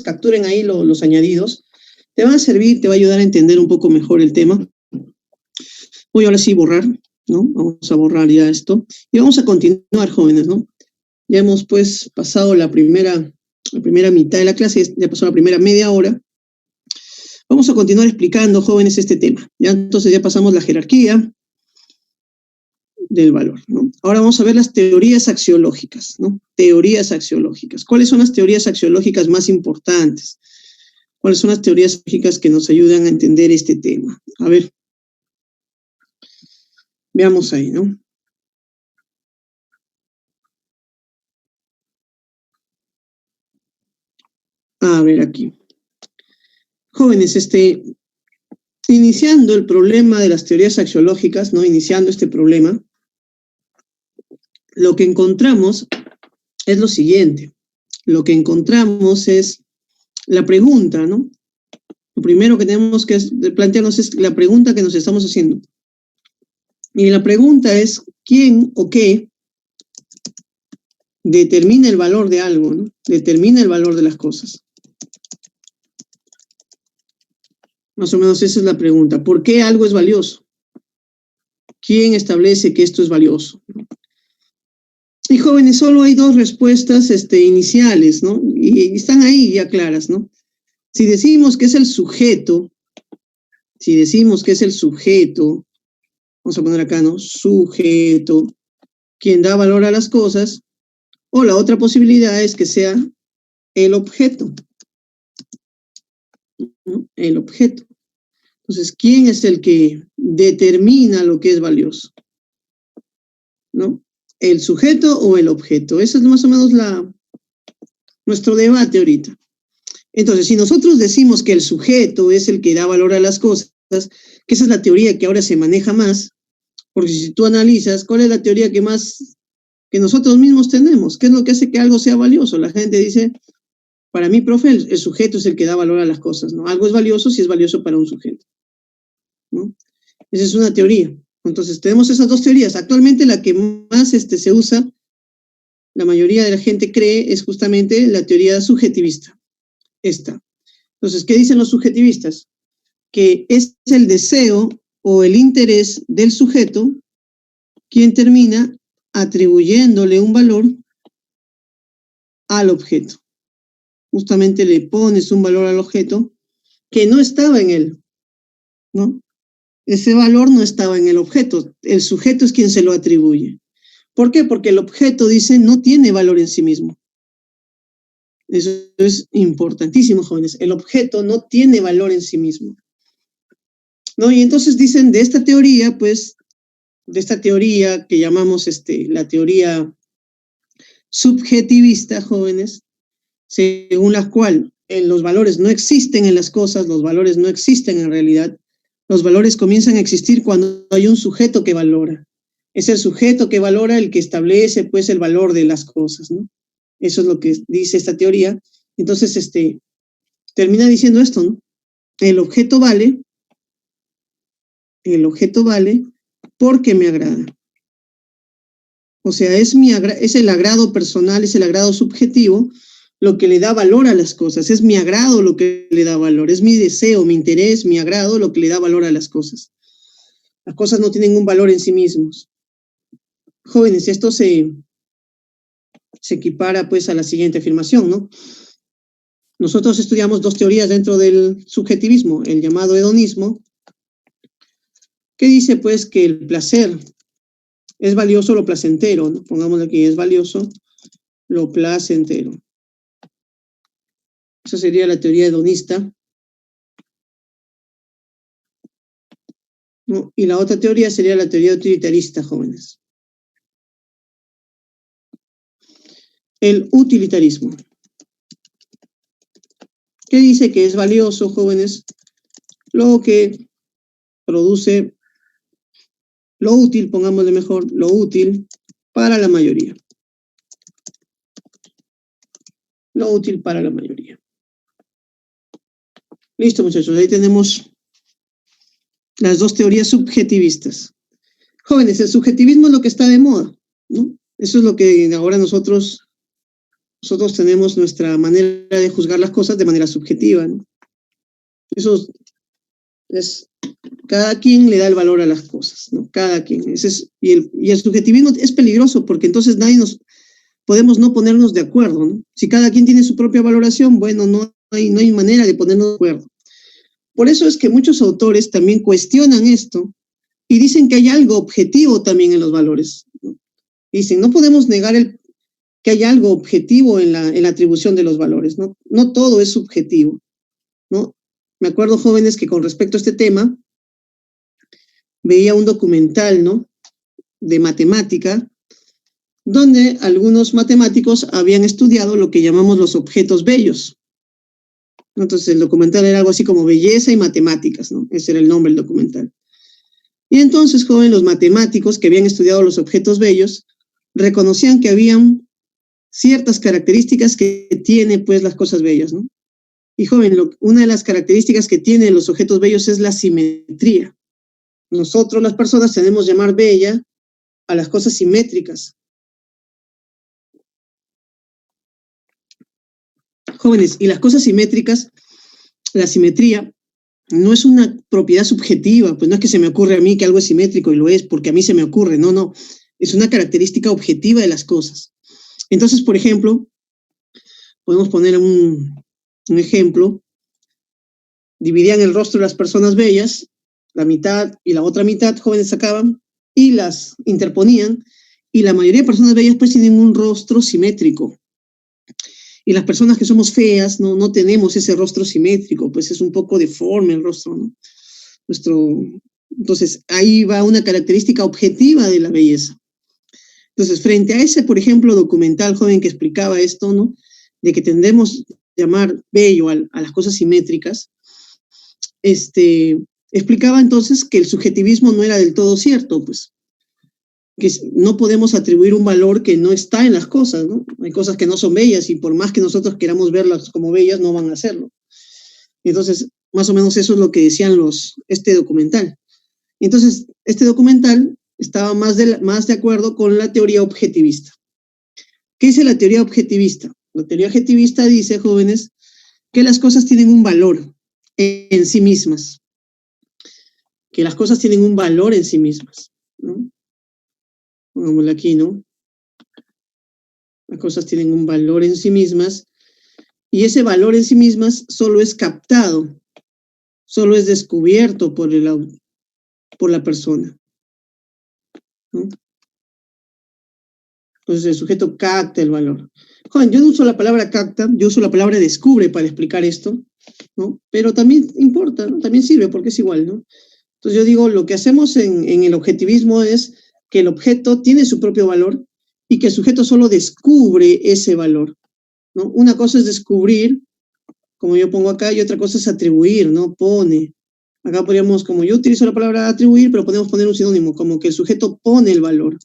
capturen ahí los añadidos. Te van a servir, te va a ayudar a entender un poco mejor el tema. Voy ahora sí a borrar, ¿no? Vamos a borrar ya esto. Y vamos a continuar, jóvenes, ¿no? Ya hemos pues pasado la primera mitad de la clase, ya pasó la primera media hora. Vamos a continuar explicando, jóvenes, este tema. Ya entonces ya pasamos la jerarquía del valor, ¿no? Ahora vamos a ver las teorías axiológicas, ¿no? Teorías axiológicas. ¿Cuáles son las teorías axiológicas más importantes? ¿Cuáles son las teorías axiológicas que nos ayudan a entender este tema? A ver, veamos ahí, ¿no? A ver aquí. Jóvenes, iniciando el problema de las teorías axiológicas, ¿no? Iniciando este problema, lo que encontramos es lo siguiente. Lo que encontramos es la pregunta, ¿no? Lo primero que tenemos que plantearnos es la pregunta que nos estamos haciendo. Y la pregunta es, ¿quién o qué determina el valor de algo, ¿no? Determina el valor de las cosas. Más o menos esa es la pregunta. ¿Por qué algo es valioso? ¿Quién establece que esto es valioso? Y jóvenes, solo hay dos respuestas iniciales, ¿no? Y están ahí ya claras, ¿no? Si decimos que es el sujeto, vamos a poner acá, ¿no? Sujeto, quien da valor a las cosas, o la otra posibilidad es que sea el objeto, ¿no? El objeto. Entonces, ¿quién es el que determina lo que es valioso? ¿No? ¿El sujeto o el objeto? Ese es más o menos nuestro debate ahorita. Entonces, si nosotros decimos que el sujeto es el que da valor a las cosas, que esa es la teoría que ahora se maneja más, porque si tú analizas, ¿cuál es la teoría que nosotros mismos tenemos? ¿Qué es lo que hace que algo sea valioso? La gente dice, para mí, profe, el sujeto es el que da valor a las cosas, ¿no? Algo es valioso si es valioso para un sujeto, ¿no? Esa es una teoría. Entonces, tenemos esas dos teorías. Actualmente la que más se usa, la mayoría de la gente cree, es justamente la teoría subjetivista. Esta. Entonces, ¿qué dicen los subjetivistas? Que es el deseo o el interés del sujeto quien termina atribuyéndole un valor al objeto. Justamente le pones un valor al objeto que no estaba en él, ¿no? Ese valor no estaba en el objeto, el sujeto es quien se lo atribuye. ¿Por qué? Porque el objeto, dice, no tiene valor en sí mismo. Eso es importantísimo, jóvenes. El objeto no tiene valor en sí mismo, ¿no? Y entonces dicen de esta teoría, pues, de esta teoría que llamamos la teoría subjetivista, jóvenes, según la cual los valores no existen en las cosas, los valores no existen en realidad, los valores comienzan a existir cuando hay un sujeto que valora. Es el sujeto que valora el que establece, pues, el valor de las cosas, ¿no? Eso es lo que dice esta teoría. Entonces, termina diciendo esto, ¿no? El objeto vale porque me agrada. O sea, es el agrado personal, es el agrado subjetivo lo que le da valor a las cosas. Es mi agrado lo que le da valor. Es mi deseo, mi interés, mi agrado lo que le da valor a las cosas. Las cosas no tienen un valor en sí mismos. Jóvenes, esto se equipara pues a la siguiente afirmación, ¿no? Nosotros estudiamos dos teorías dentro del subjetivismo, el llamado hedonismo, que dice pues que el placer es valioso lo placentero, ¿no? Pongamos aquí, es valioso lo placentero. Esa sería la teoría hedonista, ¿no? Y la otra teoría sería la teoría utilitarista, jóvenes. El utilitarismo. ¿Qué dice que es valioso, jóvenes? Lo que produce lo útil, pongámosle mejor, lo útil para la mayoría. Lo útil para la mayoría. Listo, muchachos, ahí tenemos las dos teorías subjetivistas. Jóvenes, el subjetivismo es lo que está de moda, ¿no? Eso es lo que ahora nosotros nosotros tenemos nuestra manera de juzgar las cosas de manera subjetiva, ¿no? Eso es, cada quien le da el valor a las cosas, ¿no? Cada quien. Y el subjetivismo es peligroso porque entonces podemos no ponernos de acuerdo, ¿no? Si cada quien tiene su propia valoración, bueno, no hay manera de ponernos de acuerdo. Por eso es que muchos autores también cuestionan esto y dicen que hay algo objetivo también en los valores, ¿no? Dicen, no podemos negar que hay algo objetivo en la atribución de los valores, ¿no? No todo es subjetivo, ¿no? Me acuerdo, jóvenes, que con respecto a este tema, veía un documental, ¿no?, de matemática, donde algunos matemáticos habían estudiado lo que llamamos los objetos bellos. Entonces el documental era algo así como belleza y matemáticas, ¿no? Ese era el nombre del documental. Y entonces, jóvenes, los matemáticos que habían estudiado los objetos bellos reconocían que habían ciertas características que tienen, pues, las cosas bellas, ¿no? Y, joven, una de las características que tienen los objetos bellos es la simetría. Nosotros, las personas, tenemos que llamar bella a las cosas simétricas. Jóvenes, y las cosas simétricas, la simetría, no es una propiedad subjetiva, pues no es que se me ocurre a mí que algo es simétrico y lo es porque a mí se me ocurre, no, es una característica objetiva de las cosas. Entonces, por ejemplo, podemos poner un ejemplo, dividían el rostro de las personas bellas, la mitad y la otra mitad, jóvenes, sacaban y las interponían, y la mayoría de personas bellas pues tienen un rostro simétrico. Y las personas que somos feas no tenemos ese rostro simétrico, pues es un poco deforme el rostro, ¿no? Entonces, ahí va una característica objetiva de la belleza. Entonces, frente a ese, por ejemplo, documental, joven, que explicaba esto, ¿no?, de que tendemos a llamar bello a las cosas simétricas, explicaba entonces que el subjetivismo no era del todo cierto, pues, que no podemos atribuir un valor que no está en las cosas, ¿no? Hay cosas que no son bellas y por más que nosotros queramos verlas como bellas, no van a hacerlo. Entonces, más o menos eso es lo que decían este documental. Entonces, este documental estaba más de acuerdo con la teoría objetivista. ¿Qué dice la teoría objetivista? La teoría objetivista dice, jóvenes, que las cosas tienen un valor en sí mismas. Que las cosas tienen un valor en sí mismas, ¿no? Pongámoslo aquí, ¿no? Las cosas tienen un valor en sí mismas y ese valor en sí mismas solo es captado, solo es descubierto por la persona, ¿no? Entonces el sujeto capta el valor. Joven, yo no uso la palabra capta, yo uso la palabra descubre para explicar esto, ¿no? Pero también importa, ¿no? También sirve porque es igual, ¿no? Entonces yo digo, lo que hacemos en el objetivismo es que el objeto tiene su propio valor y que el sujeto solo descubre ese valor, ¿no? Una cosa es descubrir, como yo pongo acá, y otra cosa es atribuir, ¿no? Pone. Acá podríamos, como yo utilizo la palabra atribuir, pero podemos poner un sinónimo, como que el sujeto pone el valor.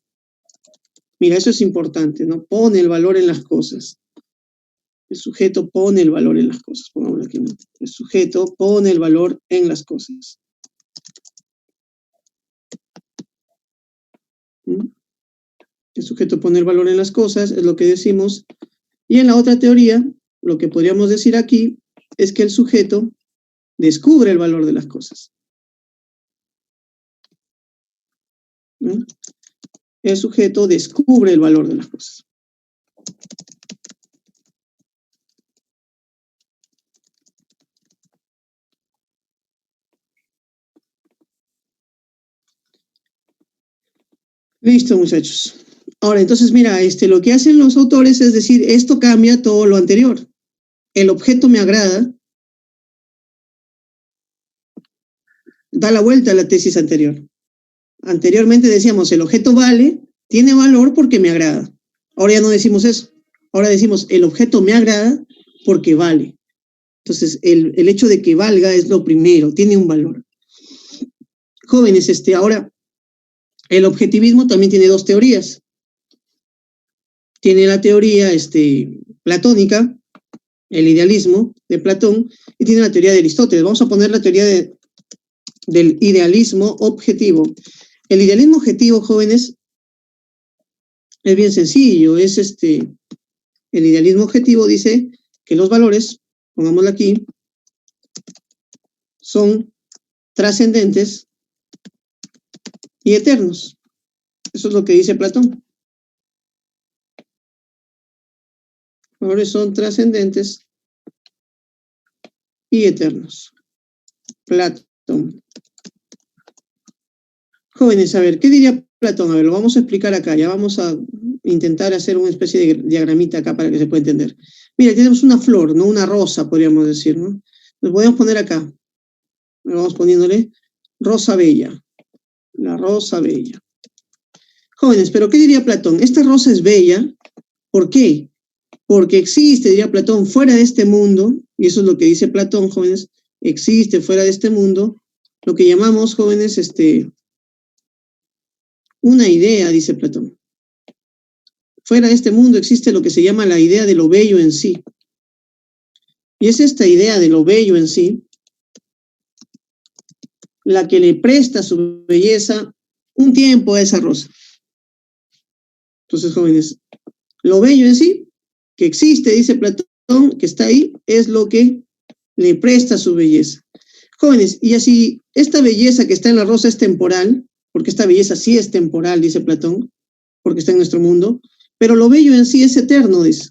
Mira, eso es importante, ¿no? Pone el valor en las cosas. El sujeto pone el valor en las cosas. Pongámoslo aquí, ¿no? El sujeto pone el valor en las cosas. ¿Mm? El sujeto pone el valor en las cosas, es lo que decimos. Y en la otra teoría, lo que podríamos decir aquí es que el sujeto descubre el valor de las cosas. ¿Mm? El sujeto descubre el valor de las cosas. Listo, muchachos. Ahora, entonces, mira, lo que hacen los autores es decir, esto cambia todo lo anterior. El objeto me agrada, da la vuelta a la tesis anterior. Anteriormente decíamos, el objeto tiene valor porque me agrada. Ahora ya no decimos eso. Ahora decimos, el objeto me agrada porque vale. Entonces, el hecho de que valga es lo primero, tiene un valor. Jóvenes, ahora, el objetivismo también tiene dos teorías. Tiene la teoría platónica, el idealismo de Platón, y tiene la teoría de Aristóteles. Vamos a poner la teoría del idealismo objetivo. El idealismo objetivo, jóvenes, es bien sencillo, es El idealismo objetivo dice que los valores, pongámoslo aquí, son trascendentes y eternos. Eso es lo que dice Platón. Los valores son trascendentes y eternos. Platón. Jóvenes, a ver, ¿qué diría Platón? A ver, lo vamos a explicar acá. Ya vamos a intentar hacer una especie de diagramita acá para que se pueda entender. Mira, tenemos una flor, ¿no? Una rosa, podríamos decir, ¿no? Lo podemos poner acá. Vamos poniéndole rosa bella. La rosa bella. Jóvenes, pero ¿qué diría Platón? Esta rosa es bella. ¿Por qué? Porque existe, diría Platón, fuera de este mundo, y eso es lo que dice Platón, jóvenes, existe fuera de este mundo, lo que llamamos, jóvenes, una idea, dice Platón. Fuera de este mundo existe lo que se llama la idea de lo bello en sí. Y es esta idea de lo bello en sí la que le presta su belleza un tiempo a esa rosa. Entonces, jóvenes, lo bello en sí, que existe, dice Platón, que está ahí, es lo que le presta su belleza. Jóvenes, y así, esta belleza que está en la rosa es temporal, porque esta belleza sí es temporal, dice Platón, porque está en nuestro mundo, pero lo bello en sí es eterno, dice.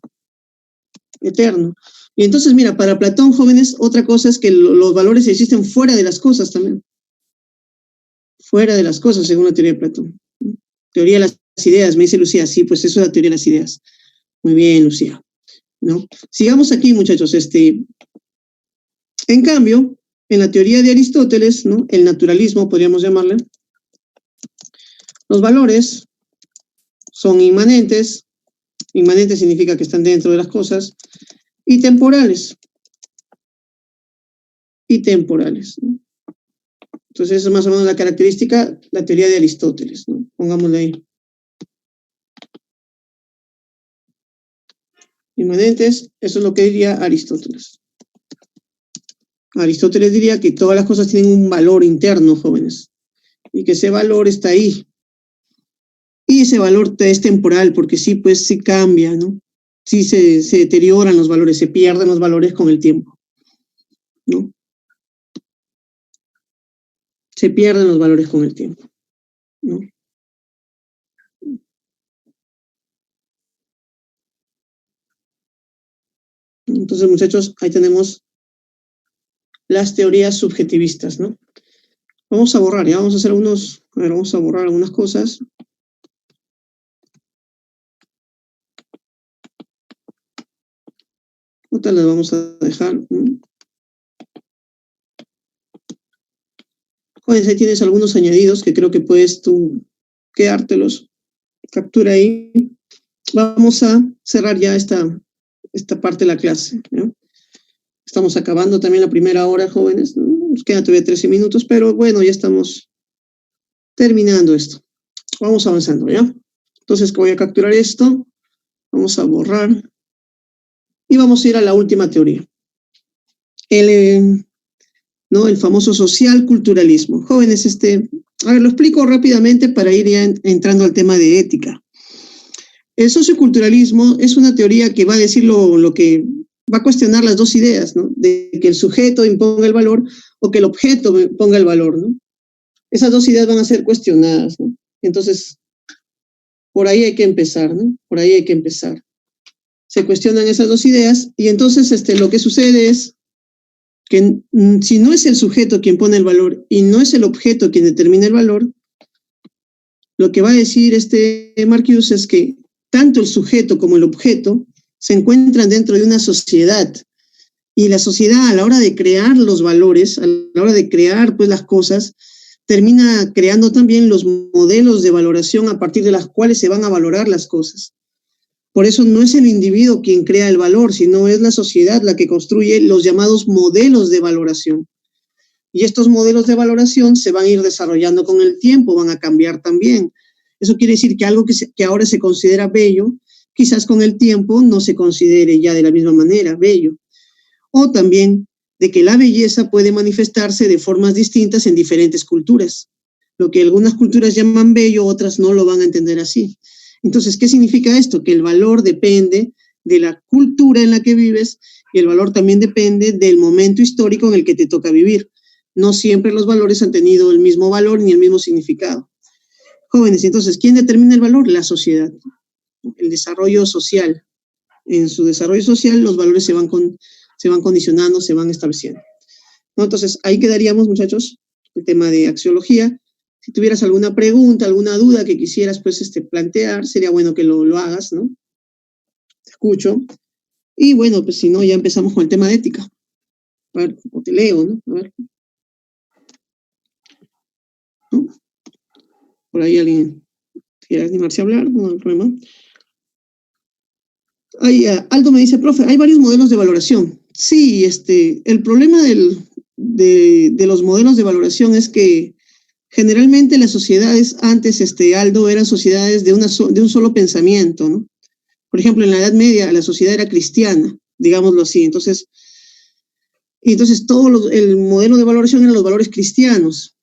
Eterno. Y entonces, mira, para Platón, jóvenes, otra cosa es que los valores existen fuera de las cosas también. Fuera de las cosas, según la teoría de Platón. Teoría de las ideas, me dice Lucía. Sí, pues eso es la teoría de las ideas. Muy bien, Lucía. ¿No? Sigamos aquí, muchachos. En cambio, en la teoría de Aristóteles, ¿no? El naturalismo, podríamos llamarle, los valores son inmanentes. Inmanentes significa que están dentro de las cosas. Y temporales. Y temporales, ¿no? Entonces, esa es más o menos la característica, la teoría de Aristóteles, ¿no? Pongámosle ahí. Inmanentes, eso es lo que diría Aristóteles. Aristóteles diría que todas las cosas tienen un valor interno, jóvenes, y que ese valor está ahí. Y ese valor es temporal, porque sí, pues sí cambia, ¿no? Sí se deterioran los valores, se pierden los valores con el tiempo, ¿no? Se pierden los valores con el tiempo, ¿no? Entonces, muchachos, ahí tenemos las teorías subjetivistas, ¿no? Vamos a borrar, ya vamos a hacer vamos a borrar algunas cosas. Otras las vamos a dejar. Jóvenes, ahí tienes algunos añadidos que creo que puedes tú quedártelos. Captura ahí. Vamos a cerrar ya esta parte de la clase, ¿no? Estamos acabando también la primera hora, jóvenes, ¿no? Nos quedan todavía 13 minutos, pero bueno, ya estamos terminando esto. Vamos avanzando, ¿ya? Entonces, voy a capturar esto, vamos a borrar y vamos a ir a la última teoría. El famoso social-culturalismo. Jóvenes, a ver, lo explico rápidamente para ir ya entrando al tema de ética. El socioculturalismo es una teoría que va a decir lo que va a cuestionar las dos ideas, ¿no? De que el sujeto imponga el valor o que el objeto ponga el valor, ¿no? Esas dos ideas van a ser cuestionadas, ¿no? Entonces, por ahí hay que empezar, ¿no? Por ahí hay que empezar. Se cuestionan esas dos ideas y entonces lo que sucede es que si no es el sujeto quien pone el valor y no es el objeto quien determina el valor, lo que va a decir Marcuse es que tanto el sujeto como el objeto se encuentran dentro de una sociedad y la sociedad a la hora de crear los valores, a la hora de crear pues las cosas, termina creando también los modelos de valoración a partir de las cuales se van a valorar las cosas. Por eso no es el individuo quien crea el valor, sino es la sociedad la que construye los llamados modelos de valoración. Y estos modelos de valoración se van a ir desarrollando con el tiempo, van a cambiar también. Eso quiere decir que algo que ahora se considera bello, quizás con el tiempo no se considere ya de la misma manera bello. O también de que la belleza puede manifestarse de formas distintas en diferentes culturas. Lo que algunas culturas llaman bello, otras no lo van a entender así. Entonces, ¿qué significa esto? Que el valor depende de la cultura en la que vives, y el valor también depende del momento histórico en el que te toca vivir. No siempre los valores han tenido el mismo valor ni el mismo significado. Jóvenes, entonces, ¿quién determina el valor? La sociedad, el desarrollo social. En su desarrollo social los valores se van condicionando, se van estableciendo, ¿no? Entonces, ahí quedaríamos, muchachos, el tema de axiología. Si tuvieras alguna pregunta, alguna duda que quisieras pues, plantear, sería bueno que lo hagas, ¿no? Te escucho. Y bueno, pues si no, ya empezamos con el tema de ética. A ver, o te leo, ¿no? A ver. ¿No? Por ahí alguien quiere animarse a hablar, no hay problema. Aldo me dice, profe, hay varios modelos de valoración. Sí, el problema de los modelos de valoración es que generalmente las sociedades antes, Aldo, eran sociedades de un solo pensamiento, ¿no? Por ejemplo, en la Edad Media la sociedad era cristiana, digámoslo así. Entonces el modelo de valoración eran los valores cristianos,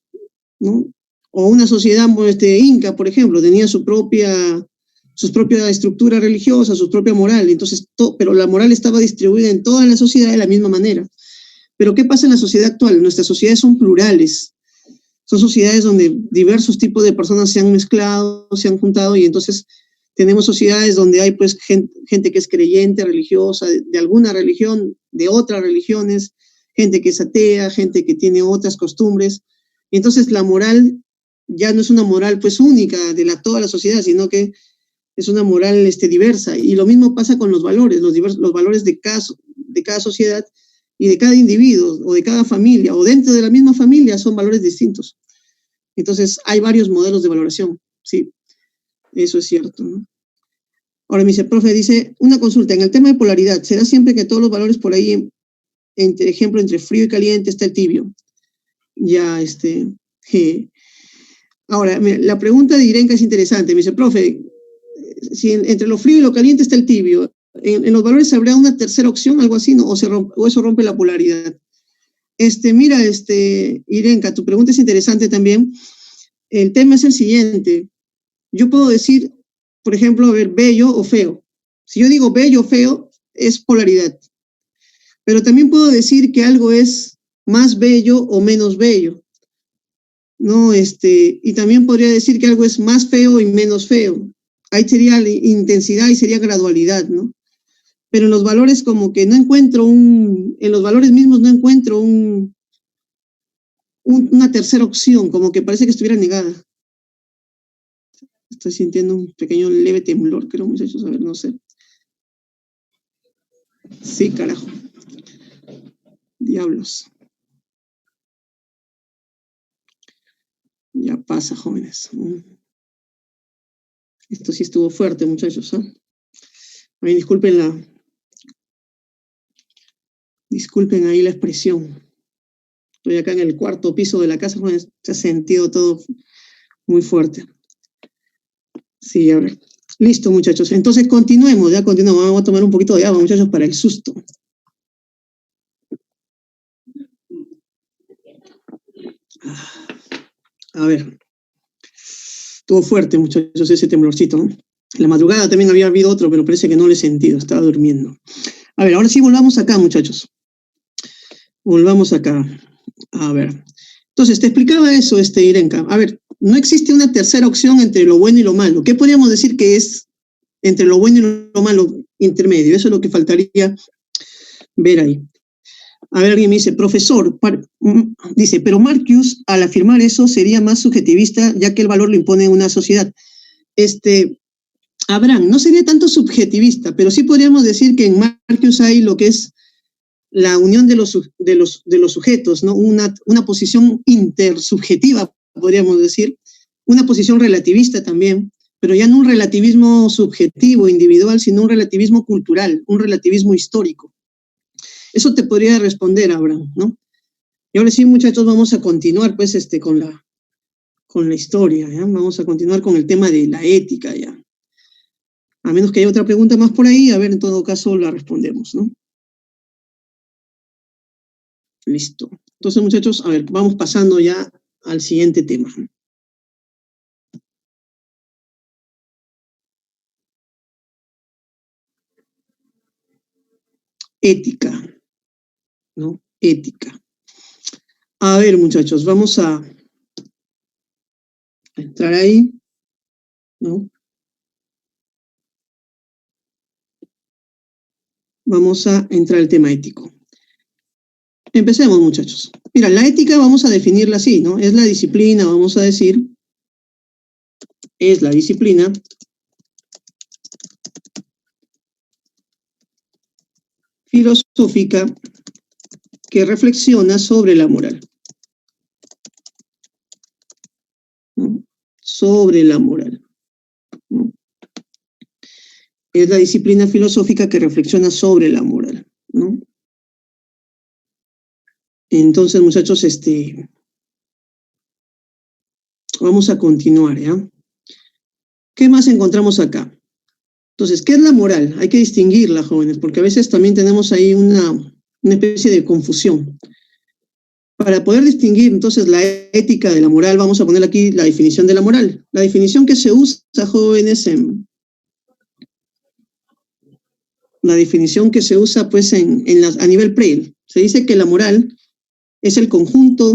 ¿no? O una sociedad inca, por ejemplo, tenía su propia estructura religiosa, su propia moral. Entonces, pero la moral estaba distribuida en toda la sociedad de la misma manera. Pero ¿qué pasa en la sociedad actual? Nuestras sociedades son plurales. Son sociedades donde diversos tipos de personas se han mezclado, se han juntado, y entonces tenemos sociedades donde hay pues gente que es creyente, religiosa, de alguna religión, de otras religiones, gente que es atea, gente que tiene otras costumbres. Y entonces la moral ya no es una moral pues única de toda la sociedad, sino que es una moral diversa. Y lo mismo pasa con los valores, los valores de cada sociedad y de cada individuo, o de cada familia, o dentro de la misma familia, son valores distintos. Entonces, hay varios modelos de valoración, sí, eso es cierto, ¿no? Ahora me dice, profe, dice, una consulta, en el tema de polaridad, ¿será siempre que todos los valores por ahí, ejemplo, entre frío y caliente está el tibio? Ya, Ahora, mira, la pregunta de Irenka es interesante, me dice, profe, si entre lo frío y lo caliente está el tibio, ¿en los valores habrá una tercera opción, algo así, ¿no? O eso rompe la polaridad? Mira, Irenka, tu pregunta es interesante también. El tema es el siguiente. Yo puedo decir, por ejemplo, a ver, bello o feo. Si yo digo bello o feo, es polaridad. Pero también puedo decir que algo es más bello o menos bello, ¿no? Y también podría decir que algo es más feo y menos feo. Ahí sería la intensidad y sería gradualidad, ¿no? Pero en los valores como que no encuentro en los valores mismos no encuentro una tercera opción, como que parece que estuviera negada. Estoy sintiendo un pequeño leve temblor, creo, muchachos, a ver, no sé. Sí, carajo. Diablos. Ya pasa, jóvenes. Esto sí estuvo fuerte, muchachos, ¿eh? A mí disculpen ahí la expresión. Estoy acá en el cuarto piso de la casa, jóvenes, se ha sentido todo muy fuerte. Sí, a ver. Listo, muchachos. Entonces continuemos, Vamos a tomar un poquito de agua, muchachos, para el susto. A ver. Estuvo fuerte, muchachos, ese temblorcito, ¿no? En la madrugada también había habido otro, pero parece que no lo he sentido, estaba durmiendo. A ver, ahora sí volvamos acá, muchachos. Volvamos acá. A ver. Entonces, te explicaba eso, Irenka. A ver, no existe una tercera opción entre lo bueno y lo malo. ¿Qué podríamos decir que es entre lo bueno y lo malo intermedio? Eso es lo que faltaría ver ahí. A ver, alguien me dice, profesor, dice, pero Marcuse, al afirmar eso, sería más subjetivista, ya que el valor lo impone una sociedad. Abraham, no sería tanto subjetivista, pero sí podríamos decir que en Marcuse hay lo que es la unión de los sujetos, ¿no? Una posición intersubjetiva, podríamos decir, una posición relativista también, pero ya no un relativismo subjetivo, individual, sino un relativismo cultural, un relativismo histórico. Eso te podría responder, Abraham, ¿no? Y ahora sí, muchachos, vamos a continuar, pues, con la historia, ¿ya? Vamos a continuar con el tema de la ética, ¿ya? A menos que haya otra pregunta más por ahí, a ver, en todo caso la respondemos, ¿no? Listo. Entonces, muchachos, a ver, vamos pasando ya al siguiente tema. ética, ¿no? Ética. A ver, muchachos, vamos a entrar ahí, ¿no? Vamos a entrar al tema ético. Empecemos, muchachos. Mira, la ética vamos a definirla así, ¿no? Es la disciplina, vamos a decir, es la disciplina filosófica que reflexiona sobre la moral. ¿No? Sobre la moral. ¿No? Es la disciplina filosófica que reflexiona sobre la moral, ¿no? Entonces, muchachos, vamos a continuar, ¿ya? ¿Qué más encontramos acá? Entonces, ¿qué es la moral? Hay que distinguirla, jóvenes, porque a veces también tenemos ahí una especie de confusión. Para poder distinguir, entonces, la ética de la moral, vamos a poner aquí la definición de la moral. La definición que se usa, jóvenes, la definición que se usa, pues, a nivel PREL. Se dice que la moral es el conjunto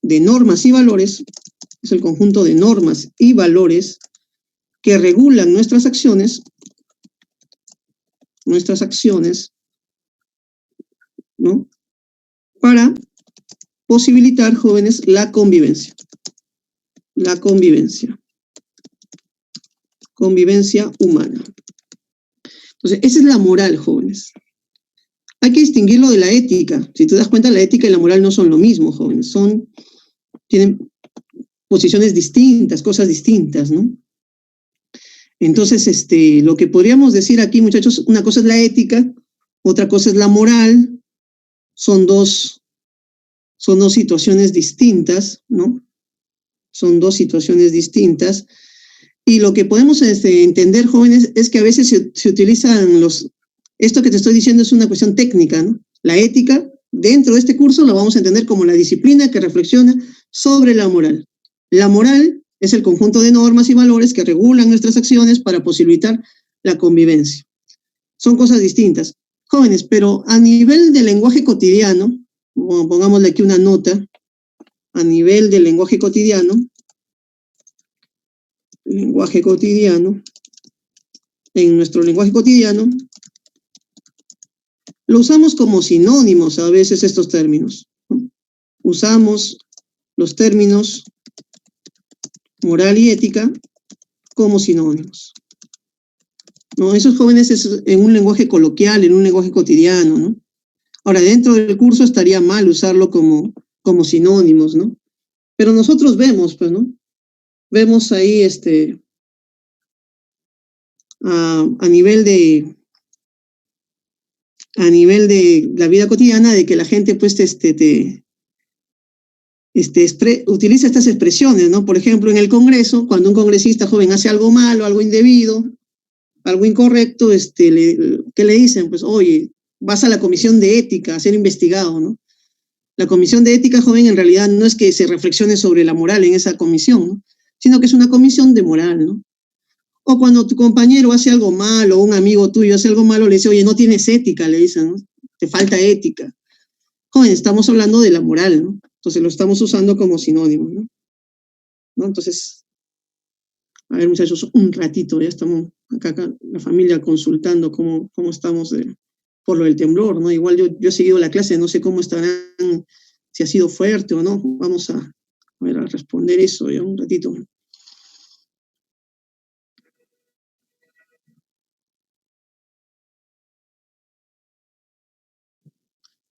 de normas y valores, que regulan nuestras acciones, ¿no? Para posibilitar, jóvenes, la convivencia humana. Entonces, esa es la moral, jóvenes. Hay que distinguirlo de la ética. Si te das cuenta, la ética y la moral no son lo mismo, jóvenes. Tienen posiciones distintas, cosas distintas, ¿no? Entonces, lo que podríamos decir aquí, muchachos, una cosa es la ética, otra cosa es la moral. Son dos situaciones distintas, ¿no? Son dos situaciones distintas. Y lo que podemos entender, jóvenes, es que a veces se utilizan esto que te estoy diciendo es una cuestión técnica, ¿no? La ética, dentro de este curso, lo vamos a entender como la disciplina que reflexiona sobre la moral. La moral es el conjunto de normas y valores que regulan nuestras acciones para posibilitar la convivencia. Son cosas distintas. Jóvenes, pero a nivel del lenguaje cotidiano, pongámosle aquí una nota, a nivel del lenguaje cotidiano, en nuestro lenguaje cotidiano, lo usamos como sinónimos a veces estos términos, ¿no? Usamos los términos moral y ética como sinónimos, ¿no? Esos, jóvenes, es en un lenguaje coloquial, en un lenguaje cotidiano, ¿no? Ahora, dentro del curso estaría mal usarlo como sinónimos, ¿no? Pero nosotros vemos, pues, ¿no? Vemos ahí, a nivel de la vida cotidiana, de que la gente, pues, utiliza estas expresiones, ¿no? Por ejemplo, en el Congreso, cuando un congresista joven hace algo malo, algo indebido, algo incorrecto, ¿qué le dicen? Pues, oye, vas a la comisión de ética a ser investigado, ¿no? La comisión de ética, joven, en realidad no es que se reflexione sobre la moral en esa comisión, ¿no? Sino que es una comisión de moral, ¿no? O cuando tu compañero hace algo malo, o un amigo tuyo hace algo malo, le dice, oye, no tienes ética, le dicen, ¿no? Te falta ética. Joven, estamos hablando de la moral, ¿no? Entonces lo estamos usando como sinónimo, ¿no? Entonces, a ver, muchachos, un ratito, ya estamos acá la familia consultando cómo estamos por lo del temblor, ¿no? Igual yo he seguido la clase, no sé cómo estarán, si ha sido fuerte o no. Vamos a ver, a responder eso ya un ratito.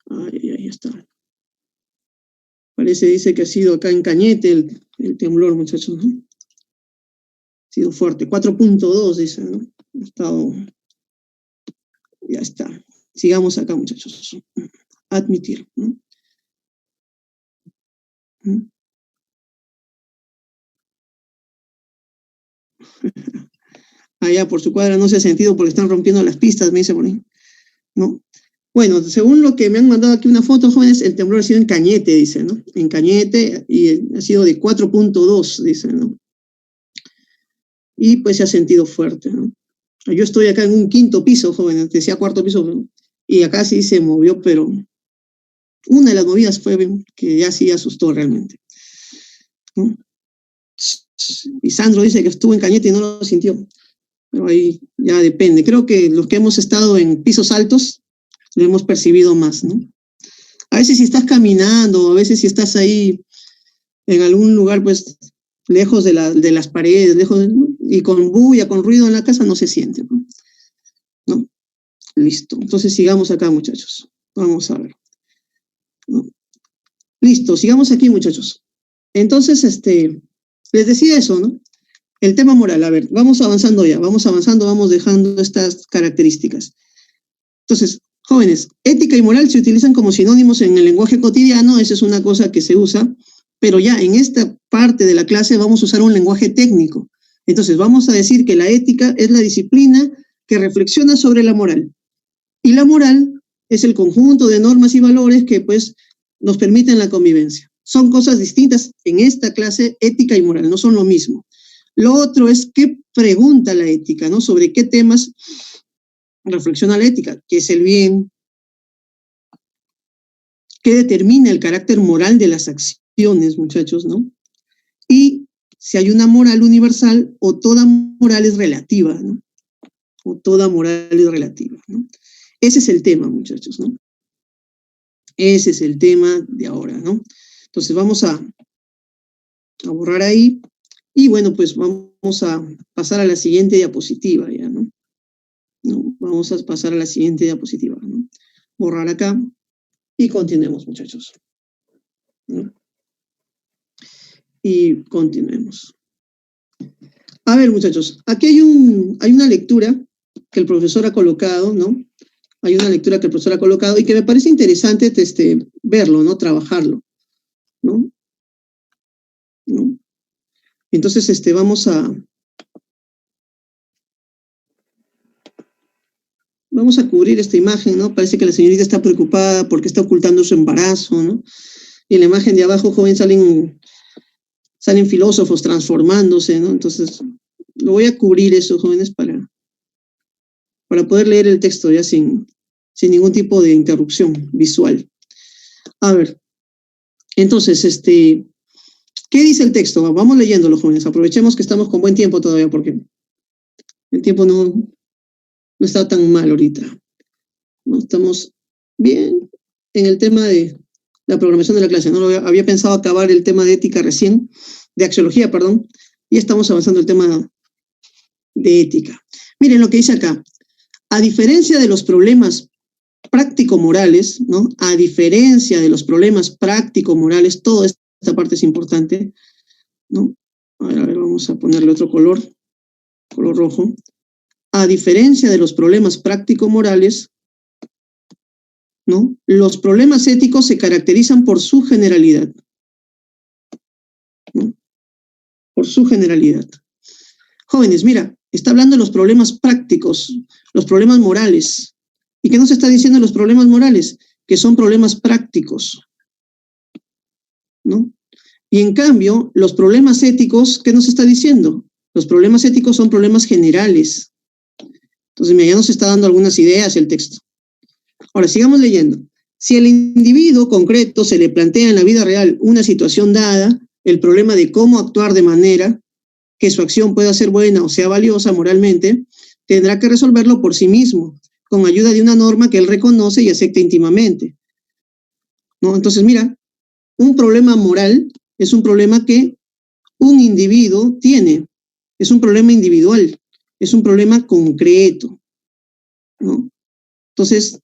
Ahí está. Dice que ha sido acá en Cañete el temblor, muchachos, ¿no? Ha sido fuerte, 4.2, dice, ¿no? Ha estado, ya está. Sigamos acá, muchachos. Admitir, ¿no? Allá por su cuadra no se ha sentido porque están rompiendo las pistas, me dice por ahí, ¿no? Bueno, según lo que me han mandado aquí una foto, jóvenes, el temblor ha sido en Cañete, dice, ¿no? En Cañete, y ha sido de 4.2, dice, ¿no? Y pues se ha sentido fuerte, ¿no? Yo estoy acá en un quinto piso, jóvenes, decía cuarto piso, y acá sí se movió, pero una de las movidas fue que ya sí asustó realmente, ¿no? Y Sandro dice que estuvo en Cañete y no lo sintió, pero ahí ya depende. Creo que los que hemos estado en pisos altos lo hemos percibido más, ¿no? A veces si estás caminando, a veces si estás ahí en algún lugar, pues, lejos de las paredes, lejos, ¿no? Y con bulla, con ruido en la casa, no se siente, ¿no? ¿No? Listo. Entonces sigamos acá, muchachos. Vamos a ver, ¿no? Listo, sigamos aquí, muchachos. Entonces, les decía eso, ¿no? El tema moral, a ver, vamos avanzando ya, vamos avanzando, vamos dejando estas características. Entonces, jóvenes, ética y moral se utilizan como sinónimos en el lenguaje cotidiano, esa es una cosa que se usa, pero ya en esta parte de la clase vamos a usar un lenguaje técnico. Entonces, vamos a decir que la ética es la disciplina que reflexiona sobre la moral. Y la moral es el conjunto de normas y valores que, pues, nos permiten la convivencia. Son cosas distintas en esta clase, ética y moral, no son lo mismo. Lo otro es qué pregunta la ética, ¿no? Sobre qué temas reflexiona la ética, qué es el bien, qué determina el carácter moral de las acciones, muchachos, ¿no? Y si hay una moral universal o toda moral es relativa, ¿no? O toda moral es relativa, ¿no? Ese es el tema, muchachos, ¿no? Ese es el tema de ahora, ¿no? Entonces vamos a borrar ahí y bueno, pues vamos a pasar a la siguiente diapositiva ya, ¿no? Vamos a pasar a la siguiente diapositiva, ¿no? Borrar acá y continuemos, muchachos, ¿no? Y continuemos. A ver, muchachos, aquí hay una lectura que el profesor ha colocado, ¿no? Hay una lectura que el profesor ha colocado y que me parece interesante verlo, ¿no? Trabajarlo, ¿no? ¿No? Entonces, vamos a cubrir esta imagen, ¿no? Parece que la señorita está preocupada porque está ocultando su embarazo, ¿no? Y en la imagen de abajo, joven, salen filósofos transformándose, ¿no? Entonces, lo voy a cubrir eso, jóvenes, para poder leer el texto ya sin ningún tipo de interrupción visual. A ver, entonces, ¿qué dice el texto? Vamos leyéndolo, jóvenes. Aprovechemos que estamos con buen tiempo todavía porque el tiempo no está tan mal ahorita, ¿no? Estamos bien en el tema de la programación de la clase, ¿no? Había pensado acabar el tema de ética recién, de axiología, perdón, y estamos avanzando el tema de ética. Miren lo que dice acá. A diferencia de los problemas práctico-morales, ¿no? A diferencia de los problemas práctico-morales, toda esta parte es importante, ¿no? A ver, vamos a ponerle otro color rojo. A diferencia de los problemas práctico-morales, ¿no? Los problemas éticos se caracterizan por su generalidad, ¿no? Por su generalidad. Jóvenes, mira, está hablando de los problemas prácticos, los problemas morales. ¿Y qué nos está diciendo los problemas morales? Que son problemas prácticos, ¿no? Y en cambio, los problemas éticos, ¿qué nos está diciendo? Los problemas éticos son problemas generales. Entonces, ya nos está dando algunas ideas el texto. Ahora, sigamos leyendo. Si al individuo concreto se le plantea en la vida real una situación dada, el problema de cómo actuar de manera que su acción pueda ser buena o sea valiosa moralmente, tendrá que resolverlo por sí mismo, con ayuda de una norma que él reconoce y acepta íntimamente, ¿no? Entonces, mira, un problema moral es un problema que un individuo tiene, es un problema individual, es un problema concreto, ¿no? Entonces,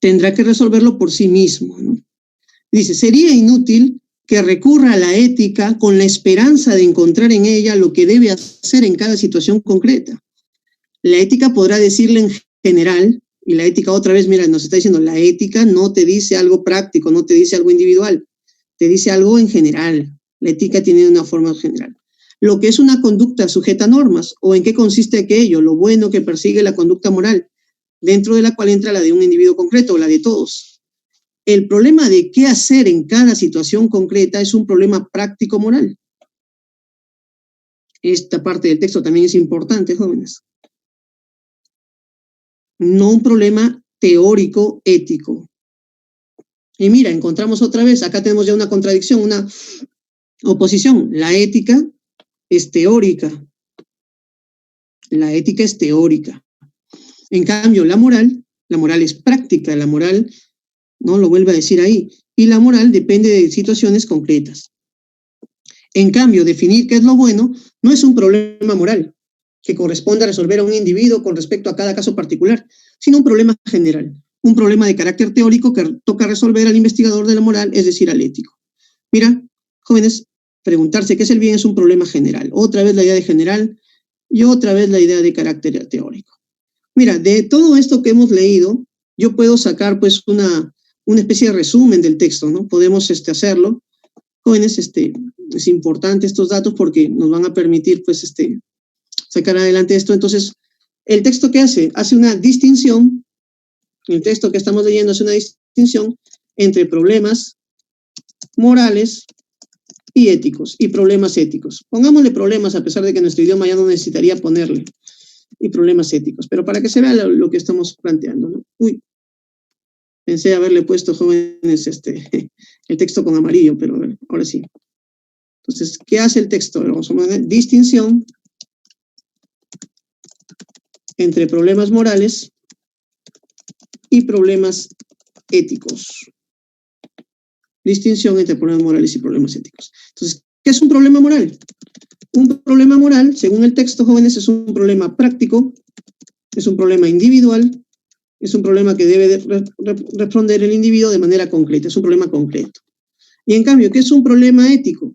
tendrá que resolverlo por sí mismo, ¿no? Dice, sería inútil que recurra a la ética con la esperanza de encontrar en ella lo que debe hacer en cada situación concreta. La ética podrá decirle en general, y la ética otra vez, mira, nos está diciendo, la ética no te dice algo práctico, no te dice algo individual, te dice algo en general. La ética tiene una forma general. Lo que es una conducta sujeta a normas, o en qué consiste aquello, lo bueno que persigue la conducta moral, dentro de la cual entra la de un individuo concreto o la de todos. El problema de qué hacer en cada situación concreta es un problema práctico-moral. Esta parte del texto también es importante, jóvenes. no un problema teórico ético. Y mira, encontramos otra vez, acá tenemos ya una contradicción, una oposición. La ética es teórica. La ética es teórica. En cambio, la moral es práctica, la moral, no lo vuelve a decir ahí, y la moral depende de situaciones concretas. En cambio, definir qué es lo bueno no es un problema moral que corresponde a resolver a un individuo con respecto a cada caso particular, sino un problema general, un problema de carácter teórico que toca resolver al investigador de la moral, es decir, al ético. Mira, jóvenes, preguntarse qué es el bien es un problema general. Otra vez la idea de general y otra vez la idea de carácter teórico. Mira, de todo esto que hemos leído, yo puedo sacar pues una especie de resumen del texto, ¿no? Podemos hacerlo. Jóvenes, es importante estos datos porque nos van a permitir pues sacar adelante esto. Entonces, el texto que hace una distinción, el texto que estamos leyendo hace una distinción entre problemas morales y éticos, y problemas éticos. Pongámosle problemas, a pesar de que nuestro idioma ya no necesitaría ponerle, y problemas éticos, pero para que se vea lo que estamos planteando, ¿no? Uy, pensé haberle puesto, jóvenes, el texto con amarillo, pero bueno, ahora sí. Entonces, ¿qué hace el texto? Vamos a poner distinción entre problemas morales y problemas éticos. Distinción entre problemas morales y problemas éticos. Entonces, ¿qué es un problema moral? Un problema moral, según el texto, jóvenes, es un problema práctico, es un problema individual, es un problema que debe responder el individuo de manera concreta, es un problema concreto. Y en cambio, ¿qué es un problema ético?